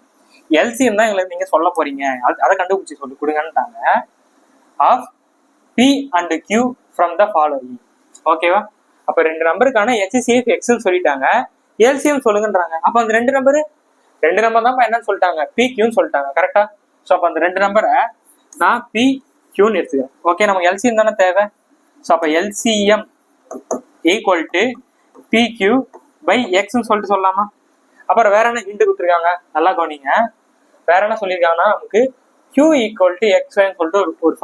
LCM தான் எங்களுக்கு நீங்க சொல்ல போறீங்க, அதை கண்டுபிடிச்சு சொல்லி கொடுங்கன்னுட்டாங்க. Of P and Q from the following. ஓகேவா, அப்ப 2 நம்பருக்கான HCF Xன்னு சொல்லிட்டாங்க, LCM சொல்லுங்கன்றாங்க. அப்ப அந்த 2 நம்பர் தான் என்னன்னு சொல்லிட்டாங்க, PQன்னு சொல்லிட்டாங்க. கரெக்டா, ஸோ அப்ப அந்த 2 நம்பரை நான் PQன்னு எடுத்துக்கிறேன். ஓகே, நமக்கு LCM தானே தேவை. ஸோ அப்ப LCM equal to PQ by Xன்னு சொல்லிட்டு சொல்லலாமா? அப்புறம் வேற என்ன ஹிண்ட் கொடுத்துருக்காங்க, நல்லா கவனிங்க. வேற என்ன சொல்லியிருக்காங்கன்னா, நமக்கு Q ஈக்குவல் டு XYன்னு சொல்லிட்டு ஒரு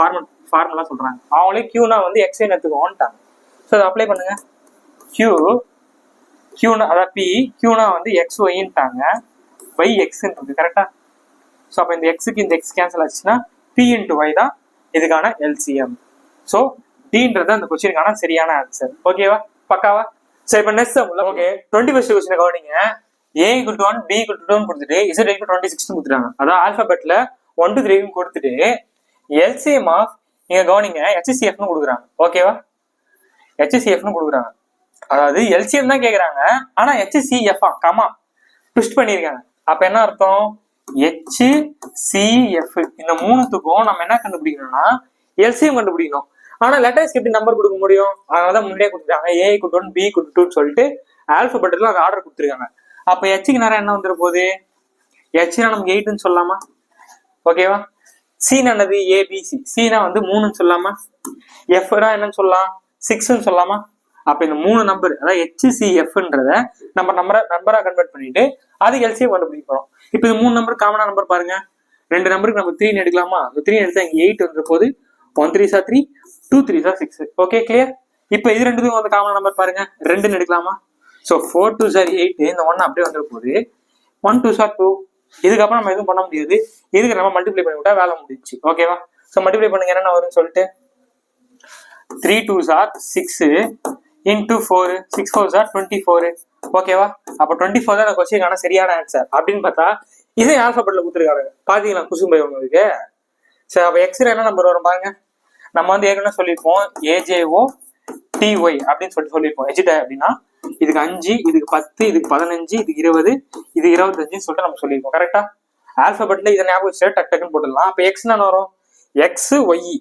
ஃபார்முலா சொல்றாங்க. அவங்களே Qனா வந்து XYன்னு எடுத்துக்கோன்ட்டாங்க. ஸோ அதை அப்ளை பண்ணுங்க. Qனா அதாவது P, Qனா வந்து XYன்ட்டாங்க, பை Xன்னு இருக்கு. கரெக்டா, ஸோ அப்போ இந்த Xக்கு இந்த X கேன்சல் ஆச்சுன்னா P இன்டு Y தான் இதுக்கான LCM. ஸோ Dன்றது அந்த கொஸ்டினுக்கான சரியான ஆன்சர். ஓகேவா, பக்காவா? சரி, இப்போ நெக்ஸ்ட் சம்ல ஓகே 21st கொஸ்டினை கவனிங்க. A = 1, B = 2 கொடுத்துட்டு Z = 26 கொடுத்துட்டாங்க. அதாவது ஆல்பபெட்ல 1 to 3 கொடுத்துட்டு LCM ஆஃப் நீங்க கவனிங்க HCFன்னு கொடுக்குறாங்க. ஓகேவா, HCFன்னு கொடுக்குறாங்க. அதாவது LCM தான் கேக்குறாங்க, ஆனா HCF கமா ட்விஸ்ட் பண்ணிருக்காங்க. அப்ப என்ன அர்த்தம், HCF இந்த 3த்துக்கும் நம்ம என்ன கண்டுபிடிக்கணும்னா LCM கண்டுபிடிக்கணும். ஆனா லெட்டர்ஸ்க்கு எப்படி நம்பர் கொடுக்க முடியும், அதனாலதான் முன்னாடியே கொடுத்துருக்காங்க. A = 1, B = 2 சொல்லிட்டு ஆல்பபெட்ல அது ஆர்டர் கொடுத்துருக்காங்க. அப்ப Hக்கு நேரம் என்ன வந்துட போகுது, Hனா நமக்கு 8ன்னு சொல்லலாமா? ஓகேவா, Cனா என்னது, ABC, Cனா வந்து 3ன்னு சொல்லலாமா? Fனா என்னன்னு சொல்லலாம், 6ன்னு சொல்லலாமா? அப்ப இந்த 3 நம்பர் அதாவது HCFன்றத நம்ம நம்பரா கன்வெர்ட் பண்ணிட்டு அது LCM கண்டுபிடிக்க போறோம். இப்ப இது 3 நம்பர் காமனா நம்பர் பாருங்க, 2 நம்பருக்கு நம்ம 3 எடுக்கலாமா? 3 எடுத்தா இங்க 8 வந்துற போது 1 3s are 3, 2 3s are 6. Okay, clear? இப்ப இது ரெண்டுக்கும் வந்து காமனா நம்பர் பாருங்க, 2ன்னு எடுக்கலாமா? சோ 4 2s are 8, இந்த 1 அப்படியே வந்துற போது 1 2s are 2. இதுக்கப்புறம் நம்ம எதுவும் பண்ண முடியாது, இதுக்கு நம்ம மல்டிப்ளை பண்ணி விட்டா வேலை முடிஞ்சிச்சு. ஓகேவா, சோ மல்டிப்ளை பண்ணுங்க, என்ன வரும்னு சொல்லிட்டு 3 2s are 6 into 4, 6 4s are 24. ஓகேவா, அப்ப 24 தான் அந்த கொஸ்டினுக்கான சரியான ஆன்சர். அப்படின்னு பார்த்தா இதே ஆல்பபெட்ல கொடுத்துருக்காங்க, பாத்தீங்களா குசும்பை உங்களுக்கு. சரி, அப்ப Xல என்ன நம்பர் வரும் பாருங்க, நம்ம வந்து ஏற்கனவே சொல்லியிருப்போம் AJO TY அப்படின்னு சொல்லியிருப்போம். H அப்படின்னா இதுக்கு 5, இதுக்கு 10, இதுக்கு 15, இதுக்கு 20, இது 25 சொல்லிட்டு நம்ம சொல்லியிருக்கோம். கரெக்டா? ஆல்பபெட்ல இதை ஞாபகம் வச்சுட்டு டக் டக்குன்னு போட்டுடலாம். அப்ப எக்ஸ் என்ன வரும்? X y.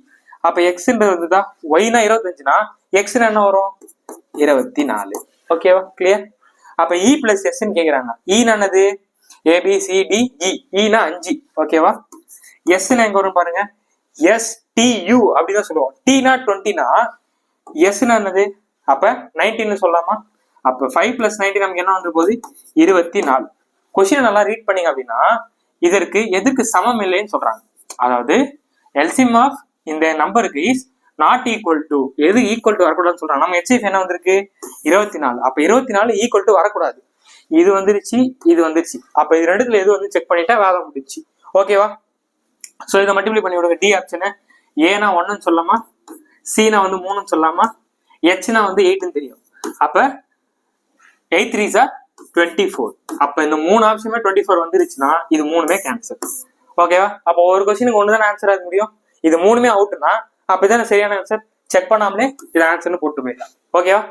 அப்ப எக்ஸ்ன்றது தான் ஒய்னா 25னா எக்ஸ்னா என்ன வரும்? 24. ஓகேவா? கிளியர்? அப்ப இ பிளஸ் எஸ்ன்னு கேக்குறாங்க. ஈனானது ABCDE. ஈனா 5. ஓகேவா? எஸ்ன்னு எங்க வரும் பாருங்க. STU அப்படிதான் சொல்லுவோம். டீனா 20னா எஸ்னா என்னது? அப்ப 19 சொல்லலாமா? அப்ப 5 + 19 நமக்கு என்ன வந்து போகுது? 24. கொஸ்டினை நல்லா ரீட் பண்ணீங்க அப்படின்னா இதற்கு எதுக்கு சமம் இல்லைன்னு சொல்றாங்க. அதாவது எல்சிஎம் ஆஃப் இந்த நம்பருக்கு இஸ் நாட் ஈக்குவல் டு, எது ஈக்குவல் டு வரக்கூடாதுன்னு சொல்றாங்க. நம்ம HCF என்ன வந்திருக்கு? 24. அப்ப 24 ஈக்குவல் டு வரக்கூடாது. இது வந்துருச்சு, இது வந்துருச்சு. அப்ப இது ரெண்டுத்துல எது வந்து செக் பண்ணிட்டா வேலை முடிச்சு. ஓகேவா? சோ இதை மல்டிப்ளை பண்ணி விடுங்க. டி ஆப்ஷனை ஏனா 1ன்னு சொல்லலாமா, சீனா வந்து 3ன்னு சொல்லலாமா, ஹெச்னா வந்து 8ன்னு தெரியும். அப்ப 8 3s are 24. அப்ப இந்த 3 ஆப்ஷனுமே 24 வந்துருச்சுன்னா இது 3மே கேன்சல். ஓகேவா? அப்போ ஒரு கொஸ்டினுக்கு ஒன்று தானே ஆன்சர் ஆக முடியும். இது 3மே அவுட்னா அப்பதானே சரியான ஆன்சர். செக் பண்ணாமலே இது ஆன்சர்னு போட்டு போயிடலாம். ஓகேவா?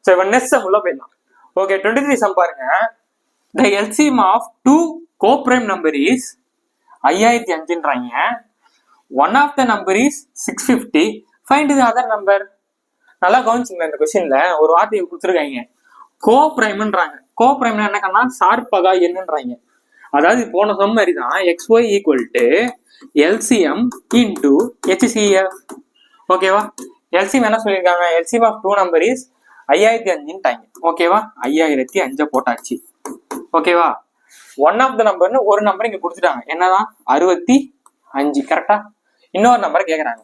சோ இப்போ நெக்ஸ்ட் சம் உள்ள போயிடலாம். ஓகே, 23 சம் பாருங்க. The LCM of two co-prime number is 5005ன்றாங்க. One of the number is 650. Find the other number. நல்லா கவனிச்சுங்க. இந்த கொஸ்டின்ல ஒரு வார்த்தையை கொடுத்துருக்காங்க, கோ பிரைம்ன்றாங்க. கோ பிரைம்னா என்னன்னா சார்பகா என்னன்றாங்க. அதாவது போன சம் மாதிரி தான் XY equal to LCM into HCF. ஓகேவா? LCM என்ன சொல்லியிருக்காங்க? LCM of two number is 5005ன்ட்டாங்க. ஓகேவா? 5005 போட்டாச்சு. ஓகேவா? ஒன் ஆஃப் த நம்பர்னு ஒரு நம்பர் இங்க கொடுத்துட்டாங்க. என்னதான்? 65. கரெக்டா? இன்னொரு நம்பரை கேக்குறாங்க,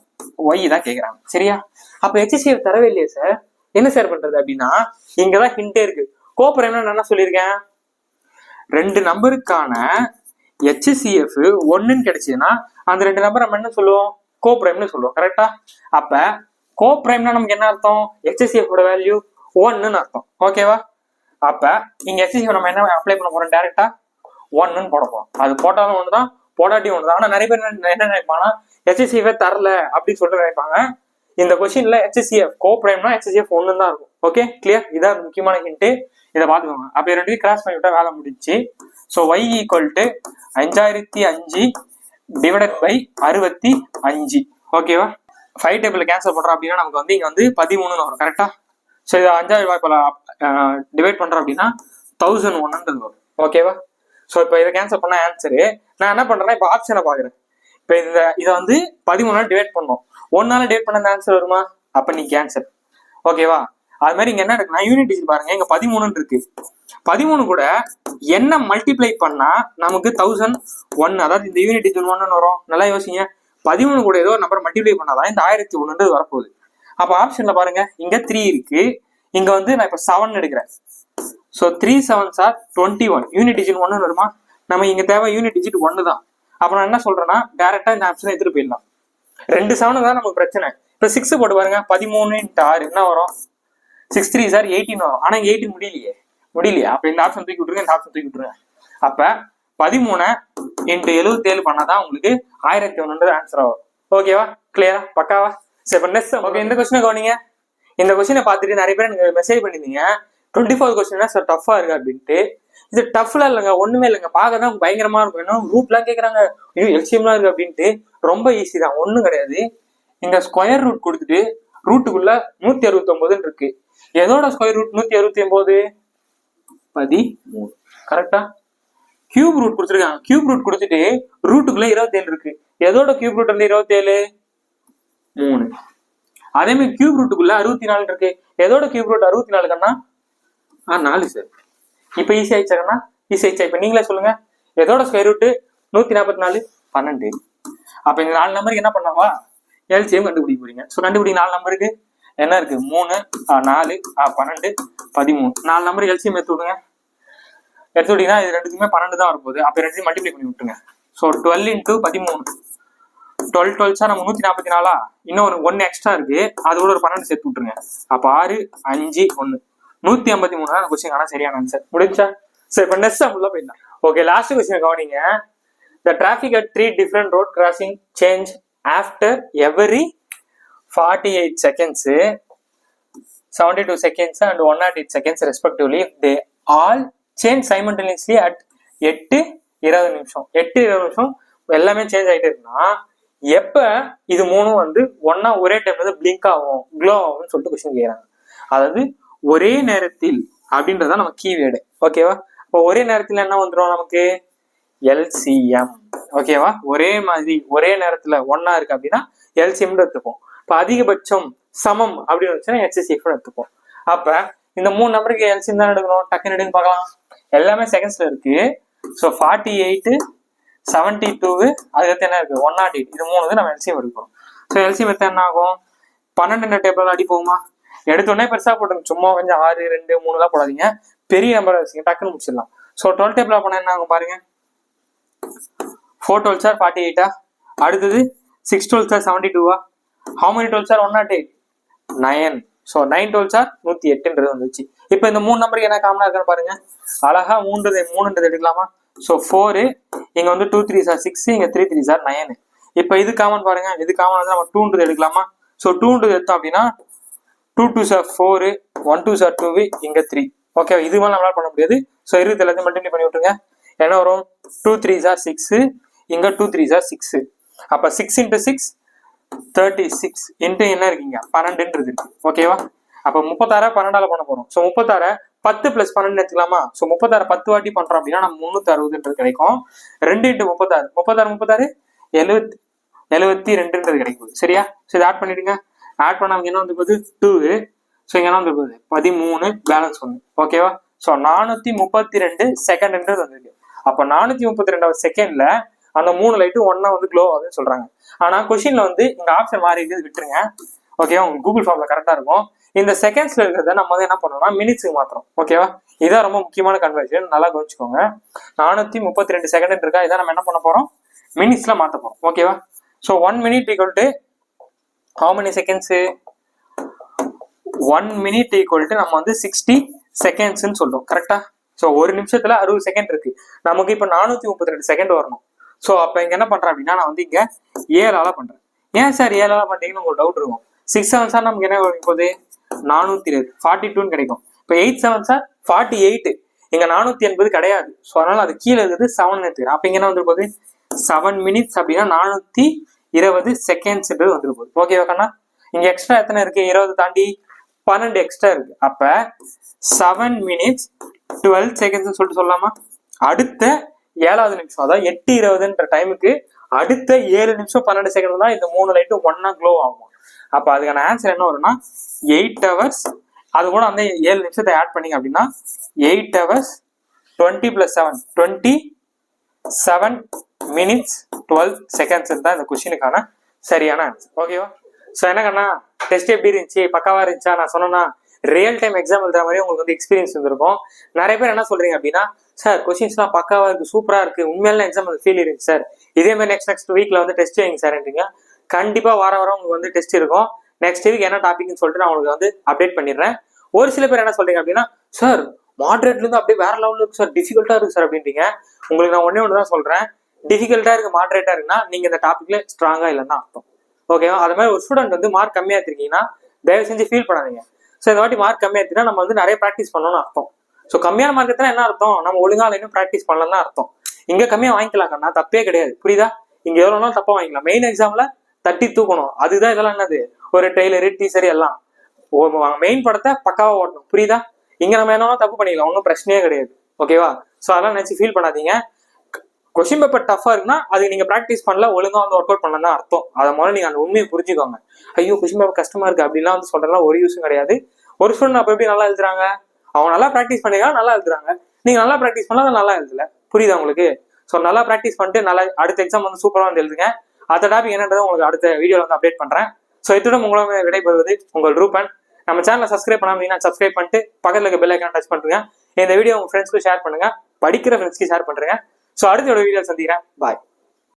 ஒய் தான் கேக்குறாங்க. சரியா? அப்ப HCF தரவே இல்லையே சார், என்ன சார் பண்றது அப்படின்னா இங்கதான் ஹிண்டே இருக்கு. கோப்ரைம்னா என்ன சொல்லியிருக்கேன்? ரெண்டு நம்பருக்கான HCF 1ன்னு கிடைச்சதுன்னா அந்த ரெண்டு நம்பர் நம்ம என்ன சொல்லுவோம்? கோப்ரைம்னு சொல்லுவோம். கரெக்டா? அப்ப கோப்ரைம்னா நமக்கு என்ன அர்த்தம்? HCF ஓட வேல்யூ 1ன்னு அர்த்தம். ஓகேவா? அப்ப இங்க HCF நம்ம என்ன அப்ளை பண்ண போறோம்? டைரக்டா 1ன்னு போட போறோம். அது போட்டாலும் ஒண்ணுதான், போடாட்டி ஒண்ணுதான். ஆனா நிறைய பேர் என்ன நினைப்பாங்கன்னா HCF தரல அப்படின்னு சொல்லிட்டு நினைப்பாங்க. இந்த கொஸ்டின்ல HCF கோப்ரைம்னா HCF 1 தான் இருக்கும். Okay, clear? இதான் முக்கியமான ஹிண்ட். இதை பாத்துக்கோங்க. அப்ப ரெண்டு கிராஸ் பண்ணி விட்டா வேலை முடிச்சு. So y equal to 5005 divided by 65. ஓகேவா? 5 டேபிள் கேன்சல் பண்றோம் அப்படின்னா நமக்கு வந்து இங்க வந்து 13ன்னு வரும். கரெக்டா? சோ இதை 5000 டிவைட் பண்றோம் அப்படின்னா 1001 வரும். ஓகேவா? சோ இப்போ இதை கேன்சல் பண்ண ஆன்சரு நான் என்ன பண்றேன்னா இப்போ ஆப்ஷனை பாக்குறேன். இப்போ இதை வந்து 13 டிவைட் பண்ணோம். 1 டிவைட் பண்ண ஆன்சர் வருமா? அப்ப நீ கேன்சல். ஓகேவா? அது மாதிரி இங்க என்ன இருக்குன்னா யூனிட் டிஜிட் பாருங்க, இங்க 13 இருக்கு. 13 கூட என்ன மல்டிப்ளை பண்ணா நமக்கு 1001, அதாவது இந்த யூனிட் டிஜிட் 1 வரும். நல்லா யோசிங்க. 13 கூட ஏதோ நம்பர் மல்டிப்ளை பண்ணாதான் இந்த 1001 வரப்போகுது. அப்ப ஆப்ஷன்ல பாருங்க, இங்க 3 இருக்கு, இங்க வந்து நான் இப்ப 7 எடுக்கிறேன். So 3 7s are 21. Unit digit 1 வருமா? நம்ம இங்க தேவை யூனிட் டிஜிட் 1 தான். அப்ப நான் என்ன சொல்றேன்னா டைரக்டா இந்த ஆப்ஷனை எடுத்துட்டு போயிடலாம். 2 7 தான் நமக்கு பிரச்சனை. இப்ப 6 போட்டு பாருங்க, 13 × 6 என்ன வரும்? 6 3s are 18 வரும். ஆனா இங்க 18 முடியலையே. அப்ப இந்த ஆப்ஷன் தூக்கி விட்டுருங்க, இந்த ஆப்ஷன் தூக்கி விட்டுருங்க. அப்ப 13 × 77 பண்ணாதான் உங்களுக்கு 1001 ஆன்சர் ஆகும். ஓகேவா? கிளியரா? பக்காவா? சரி, இப்ப நெக்ஸ்ட். ஓகே, இந்த கொஸ்டினை கவனிங்க. இந்த கொஸ்டினை பார்த்துட்டு நிறைய பேர் எனக்கு மெசேஜ் பண்ணிருந்தீங்க, 24 கொஸ்டின் சார் டஃபா இருக்கு அப்படின்ட்டு. இது டஃப்லாம் இல்லைங்க, ஒண்ணுமே இல்லைங்க. பார்க்க தான் பயங்கரமா இருக்கும். ஏன்னா ரூட்லாம் கேட்கறாங்க, ஐயோ எல்சிஎம்லாம் இருக்கு அப்படின்ட்டு. ரொம்ப ஈஸி தான், ஒண்ணும் கிடையாது. இந்த ஸ்கொயர் ரூட் கொடுத்துட்டு ரூட்டுக்குள்ள 169 இருக்கு. எதோட ஸ்கொயர் ரூட் 169? 13. கரெக்டா? கியூப் ரூட் கொடுத்துருக்காங்க. கியூப் ரூட் கொடுத்துட்டு ரூட்டுக்குள்ள 27 இருக்கு. எதோட கியூப் ரூட் வந்து 27? 3. அதே மாதிரி கியூப் ரூட்டுக்குள்ள 64 இருக்கு. எதோட கியூப் ரூட் 64 கண்ணா? 4 சார். இப்ப ஈஸி ஆயிடுச்சாங்கன்னா ஈஸி ஆயிடுச்சா? இப்ப நீங்களே சொல்லுங்க, எதோட ஸ்கொயர் ரூட் 144? 12. அப்ப இந்த 4 நம்பருக்கு என்ன பண்ணவா? எல்சிஎம் கண்டுபிடிக்க போறீங்க. சோ கண்டுபிடிக்க 4 நம்பருக்கு என்ன இருக்கு? 3 4 12 13. 4 நம்பருக்கு எல்சிஎம் எடுத்து விடுங்க. எடுத்து விட்டீங்கன்னா இது ரெண்டுக்குமே 12 தான் வரப்போகுது. அப்ப ரெண்டுத்தையும் மல்டிப்ளை பண்ணி விட்டுருங்க. ஸோ 12 × 13. 12 12 நம்ம 144. இன்னும் 1 எக்ஸ்ட்ரா இருக்கு, அது கூட ஒரு 12 சேர்த்து விட்டுருங்க. அப்ப 6 5 1 153 தான் கொஸ்டின். ஆனா சரியான ஆன்சர். முடிஞ்சா? சரி, இப்ப நெக்ஸ்ட் உள்ள போயிடலாம். ஓகே, லாஸ்ட் கொஸ்டின் கவனிங்க. The traffic at 3 different road crossing change after every 48 seconds. 72 seconds and 108 seconds respectively. They all change simultaneously at 8:20 நிமிஷம். 8:20 நிமிஷம் எல்லாமே சேஞ்ச் ஆகிட்டே இருக்குன்னா எப்ப இது மூணும் வந்து ஒன்னா ஒரே டைம்ல வந்து பிளிங்க் ஆகும், க்ளோ ஆகும்னு சொல்லிட்டு கொஸ்டின் கேட்கறாங்க. அதாவது ஒரே நேரத்தில் அப்படின்றதான் நம்ம கீவேர்டு. ஓகேவா? இப்போ ஒரே நேரத்தில் என்ன வந்துடும் நமக்கு? எல்சிஎம். ஓகேவா? ஒரே மாதிரி ஒரே நேரத்துல ஒன்னா இருக்கு அப்படின்னா எல்சிஎம் எடுத்துப்போம். இப்போ அதிகபட்சம் சமம் அப்படின்னு வச்சுன்னா HCF எடுத்துப்போம். அப்ப இந்த 3 நம்பருக்கு எல்சிஎம் தான் எடுக்கணும். டக்குன்னு எடுங்க பார்க்கலாம். எல்லாமே செகண்ட்ஸ்ல இருக்கு. ஸோ 48, 72, அதுக்கு என்ன இருக்கு? 108. இது 3 நம்ம எல்சிஎம் எடுக்கிறோம். ஸோ எல்சிஎம் எடுத்தா என்ன ஆகும்? 12 டேபிள் அடி போகுமா? எடுத்தோடனே பெருசா போட்டுங்க. சும்மா கொஞ்சம் 6, 2, 3 தான் போடாதீங்க. பெரிய நம்பர் வச்சுங்க, டக்குன்னு முடிச்சிடலாம். ஸோ 12 டேபிள் போனா என்ன ஆகும் பாருங்க. 4 12s are 48. அடுத்தது 6 12s are 72. How many 12s are 108? 9. So 9 12s are 108ன்றது வந்துச்சு. இப்போ இந்த 3 நம்பருக்கு என்ன காமனா இருக்குன்னு பாருங்க. அழகா 3 எடுக்கலாமா? ஸோ 4, இங்க வந்து 2 3s are 6, இங்க 3 3s are 9. இப்போ இது காமன் பாருங்க. இது காமன் வந்து நம்ம 2 எடுக்கலாமா? ஸோ 2 எடுத்தோம் அப்படின்னா 2 2s are 4, 1 2s are 2, இங்க 3. ஓகே, இது மேலே நம்மளால பண்ண முடியாது. ஸோ இருக்கு எல்லாத்தையும் மல்டிப்ளை பண்ணி விட்டுருங்க. என்ன வரும்? 2 3s are 6, இங்க 2 3s are 6. அப்ப 6 into 6 36 into என்ன இருக்கீங்க? 12 இருக்கு. ஓகேவா? அப்ப 36 12ஆல பண்ண போறோம். ஸோ 36 10 + 12 எடுத்துக்கலாமா? ஸோ 36 10 வாட்டி பண்றோம் அப்படின்னா நம்ம 360 கிடைக்கும். 2 into 36 36 36 72 கிடைக்கும். சரியா? ஸோ இதை ஆட் பண்ணிடுங்க. ஆட் பண்ண என்ன வந்து போகுது? 2. ஸோ இங்க என்ன வந்து போகுது? 13 பேலன்ஸ் 1. ஓகேவா? ஸோ 432 செகண்ட்ன்றது வந்துருக்கு. அப்ப 432 செகண்ட்ல அந்த 3 லைட்டும் ஒன்னா வந்து க்ளோ ஆகுதுன்னு சொல்றாங்க. ஆனா கொஸ்டின்ல வந்து இங்க ஆப்ஷன் மாறி இருக்குது, விட்டுருங்க. ஓகேவா? உங்களுக்கு கூகுள் ஃபார்ம்ல கரெக்டா இருக்கும். இந்த செகண்ட்ஸ்ல இருக்கிறத நம்ம வந்து என்ன பண்ணோம்னா மினிட்ஸுக்கு மாத்திரம். ஓகேவா? இதான் ரொம்ப முக்கியமான கன்வர்ஷன், நல்லா கவனிச்சுக்கோங்க. 432 செகண்ட் இருக்கா, இதான் நம்ம என்ன பண்ண போறோம்? மினிட்ஸ்ல மாத்த போறோம். ஓகேவா? So 1 minute equal to how many seconds? 1 minute equal to நம்ம வந்து 60 seconds சொல்றோம். கரெக்டா? ஸோ ஒரு நிமிஷத்துல 60 செகண்ட் இருக்கு. நமக்கு இப்ப 432 செகண்ட் வரணும். ஸோ அப்ப இங்க என்ன பண்றேன் அப்படின்னா நான் வந்து இங்க 7ஆல பண்றேன். ஏன் சார் 7ஆல பண்றீங்கன்னு உங்களுக்கு டவுட் இருக்கும். 6 7 சார் நமக்கு என்ன போகுது? 420 42 கிடைக்கும். இப்போ 8 7 சார் 48. இங்க 480 கிடையாது. ஸோ அதனால அது கீழே இருக்குது 7 எடுத்துக்கிறேன். அப்ப இங்க என்ன வந்துரு போகுது? 7 minutes அப்படின்னா 420 செகண்ட்ஸ்ன்றது வந்துரு போகுது. ஓகேவா கண்ணா? இங்க எக்ஸ்ட்ரா எத்தனை இருக்கு? 20 தாண்டி 12 எக்ஸ்ட்ரா இருக்கு. அப்ப 7 minutes 12 seconds சொல்லிட்டு சொல்லலாமா? அடுத்த 7வது நிமிஷம், அதாவது 8:20ன்ற டைமுக்கு அடுத்த 7 நிமிஷம் 12 செகண்ட் தான் இந்த 3 லைட்டும் ஒன்னா க்ளோ ஆகும். அப்ப அதுக்கான ஆன்சர் என்ன வரும்னா 8 hours. அது கூட அந்த 7 நிமிஷத்தை ஆட் பண்ணீங்க அப்படின்னா 8 hours 20 + 7 27 minutes 12 seconds தான் இந்த கொஸ்டினுக்கான சரியான ஆன்சர். ஓகேவா? ஸோ என்னக்கண்ணா டெஸ்ட் எப்படி இருந்துச்சு? பக்காவா இருந்துச்சா? நான் சொன்னேன்னா ரியல் டைம் எக்ஸாம் எழுதுற மாதிரி உங்களுக்கு வந்து எக்ஸ்பீரியன்ஸ் இருந்திருக்கும். நிறைய பேர் என்ன சொல்றீங்க அப்படின்னா, சார் கொஸ்டின்ஸ்லாம் பக்காவா இருக்கு, சூப்பரா இருக்கு, உண்மையில எக்ஸாம் ஃபீல் இருக்கு சார், இதே மாதிரி நெக்ஸ்ட் வீக்ல வந்து டெஸ்ட் வைங்க சார்ன்றீங்க. கண்டிப்பா வாரம் உங்களுக்கு வந்து டெஸ்ட் இருக்கும். நெக்ஸ்ட் வீக் என்ன டாபிக்னு சொல்லிட்டு நான் உங்களுக்கு வந்து அப்டேட் பண்ணிடுறேன். ஒரு சில பேர் என்ன சொல்றீங்க அப்படின்னா, சார் மாடரேட்ல இருந்து அப்படியே வேற லெவலில் இருக்கு சார், டிஃபிகல்ட்டா இருக்கு சார் அப்படின்றீங்க. உங்களுக்கு நான் ஒன்னே ஒன்று தான் சொல்றேன், டிஃபிகல்ட்டா இருக்கு மாடரேட்டா இருக்குன்னா நீங்க இந்த டாபிக்ல ஸ்ட்ராங்கா இல்லைன்னா அர்த்தம். ஓகேவா? அது மாதிரி ஒரு ஸ்டூடெண்ட் வந்து மார்க் கம்மியா எடுத்திருக்கீங்கன்னா தயவு செஞ்சு ஃபீல் பண்ணாதீங்க. ஸோ இந்த வாட்டி மார்க் கம்மியா எடுத்தீங்கன்னா நம்ம வந்து நிறைய ப்ராக்டிஸ் பண்ணணும்னு அர்த்தம். ஸோ கம்மியான மார்க் எடுத்தா என்ன அர்த்தம்? நம்ம ஒழுங்கா இன்னும் ப்ராக்டிஸ் பண்ணலாம் தான் அர்த்தம். இங்க கம்மியா வாங்கிக்கலாம் கண்ணா, தப்பே கிடையாது. புரியுதா? இங்க எவ்வளவு நாள் தப்பா வாங்கிக்கலாம். மெயின் எக்ஸாம்ல தட்டி தூக்கணும். அதுதான் இதெல்லாம் என்னது, ஒரு ட்ரெய்லரு டீசர் எல்லாம் மெயின் படத்தை பக்காவா ஓட்டணும். புரியுதா? இங்க நம்ம என்ன தப்பு பண்ணிக்கலாம், ஒன்றும் பிரச்சனையே கிடையாது. ஓகேவா? ஸோ அதெல்லாம் நினைச்சு ஃபீல் பண்ணாதீங்க. கொஸ்டின் பேப்பர் டஃபா இருக்குன்னா அது நீங்க ப்ராக்டிஸ் பண்ணல, ஒழுங்கா வந்து ஒர்க் அவுட் பண்ணலாம் தான் அர்த்தம். அதை முதல்ல நீங்க அந்த உண்மையை புரிஞ்சுக்கோங்க. ஐயோ கொஸ்டின் பேப்பர் கஷ்டமா இருக்கு அப்படிலாம் வந்து சொல்றதுலாம் ஒரு யூஸும் கிடையாது. ஒரு ஸ்டூடெண்ட் அப்ப எப்படி நல்லா எழுதுறாங்க, அவங்க நல்லா ப்ராக்டிஸ் பண்ணிக்கலாம், நல்லா எழுதுறாங்க. நீங்க நல்லா ப்ராக்டிஸ் பண்ணலாம், அதை நல்லா எழுதல. புரியுதா உங்களுக்கு? ஸோ நல்லா ப்ராக்டிஸ் பண்ணிட்டு நல்லா அடுத்த எக்ஸாம் வந்து சூப்பரா வந்து எழுதுங்க. அந்த டாபிக் என்னன்றதை உங்களுக்கு அடுத்த வீடியோல வந்து அப்டேட் பண்றேன். ஸோ இத்துடன் உங்களுமே விடைபெறுவது உங்கள் ரூபன். நம்ம சேனலை சப்ஸ்கிரைப் பண்ணாமீங்கன்னா சப்ஸ்கிரைப் பண்ணிட்டு பக்கத்துல இருக்க பெல் ஐக்கான் டச் பண்ணுங்க. இந்த வீடியோ உங்க ஃப்ரெண்ட்ஸ்க்கு ஷேர் பண்ணுங்க, படிக்கிற ஃப்ரெண்ட்ஸ்க்கு ஷேர் பண்றேங்க. ஸோ அடுத்த வீடியோ சந்திக்கிறேன். பாய்.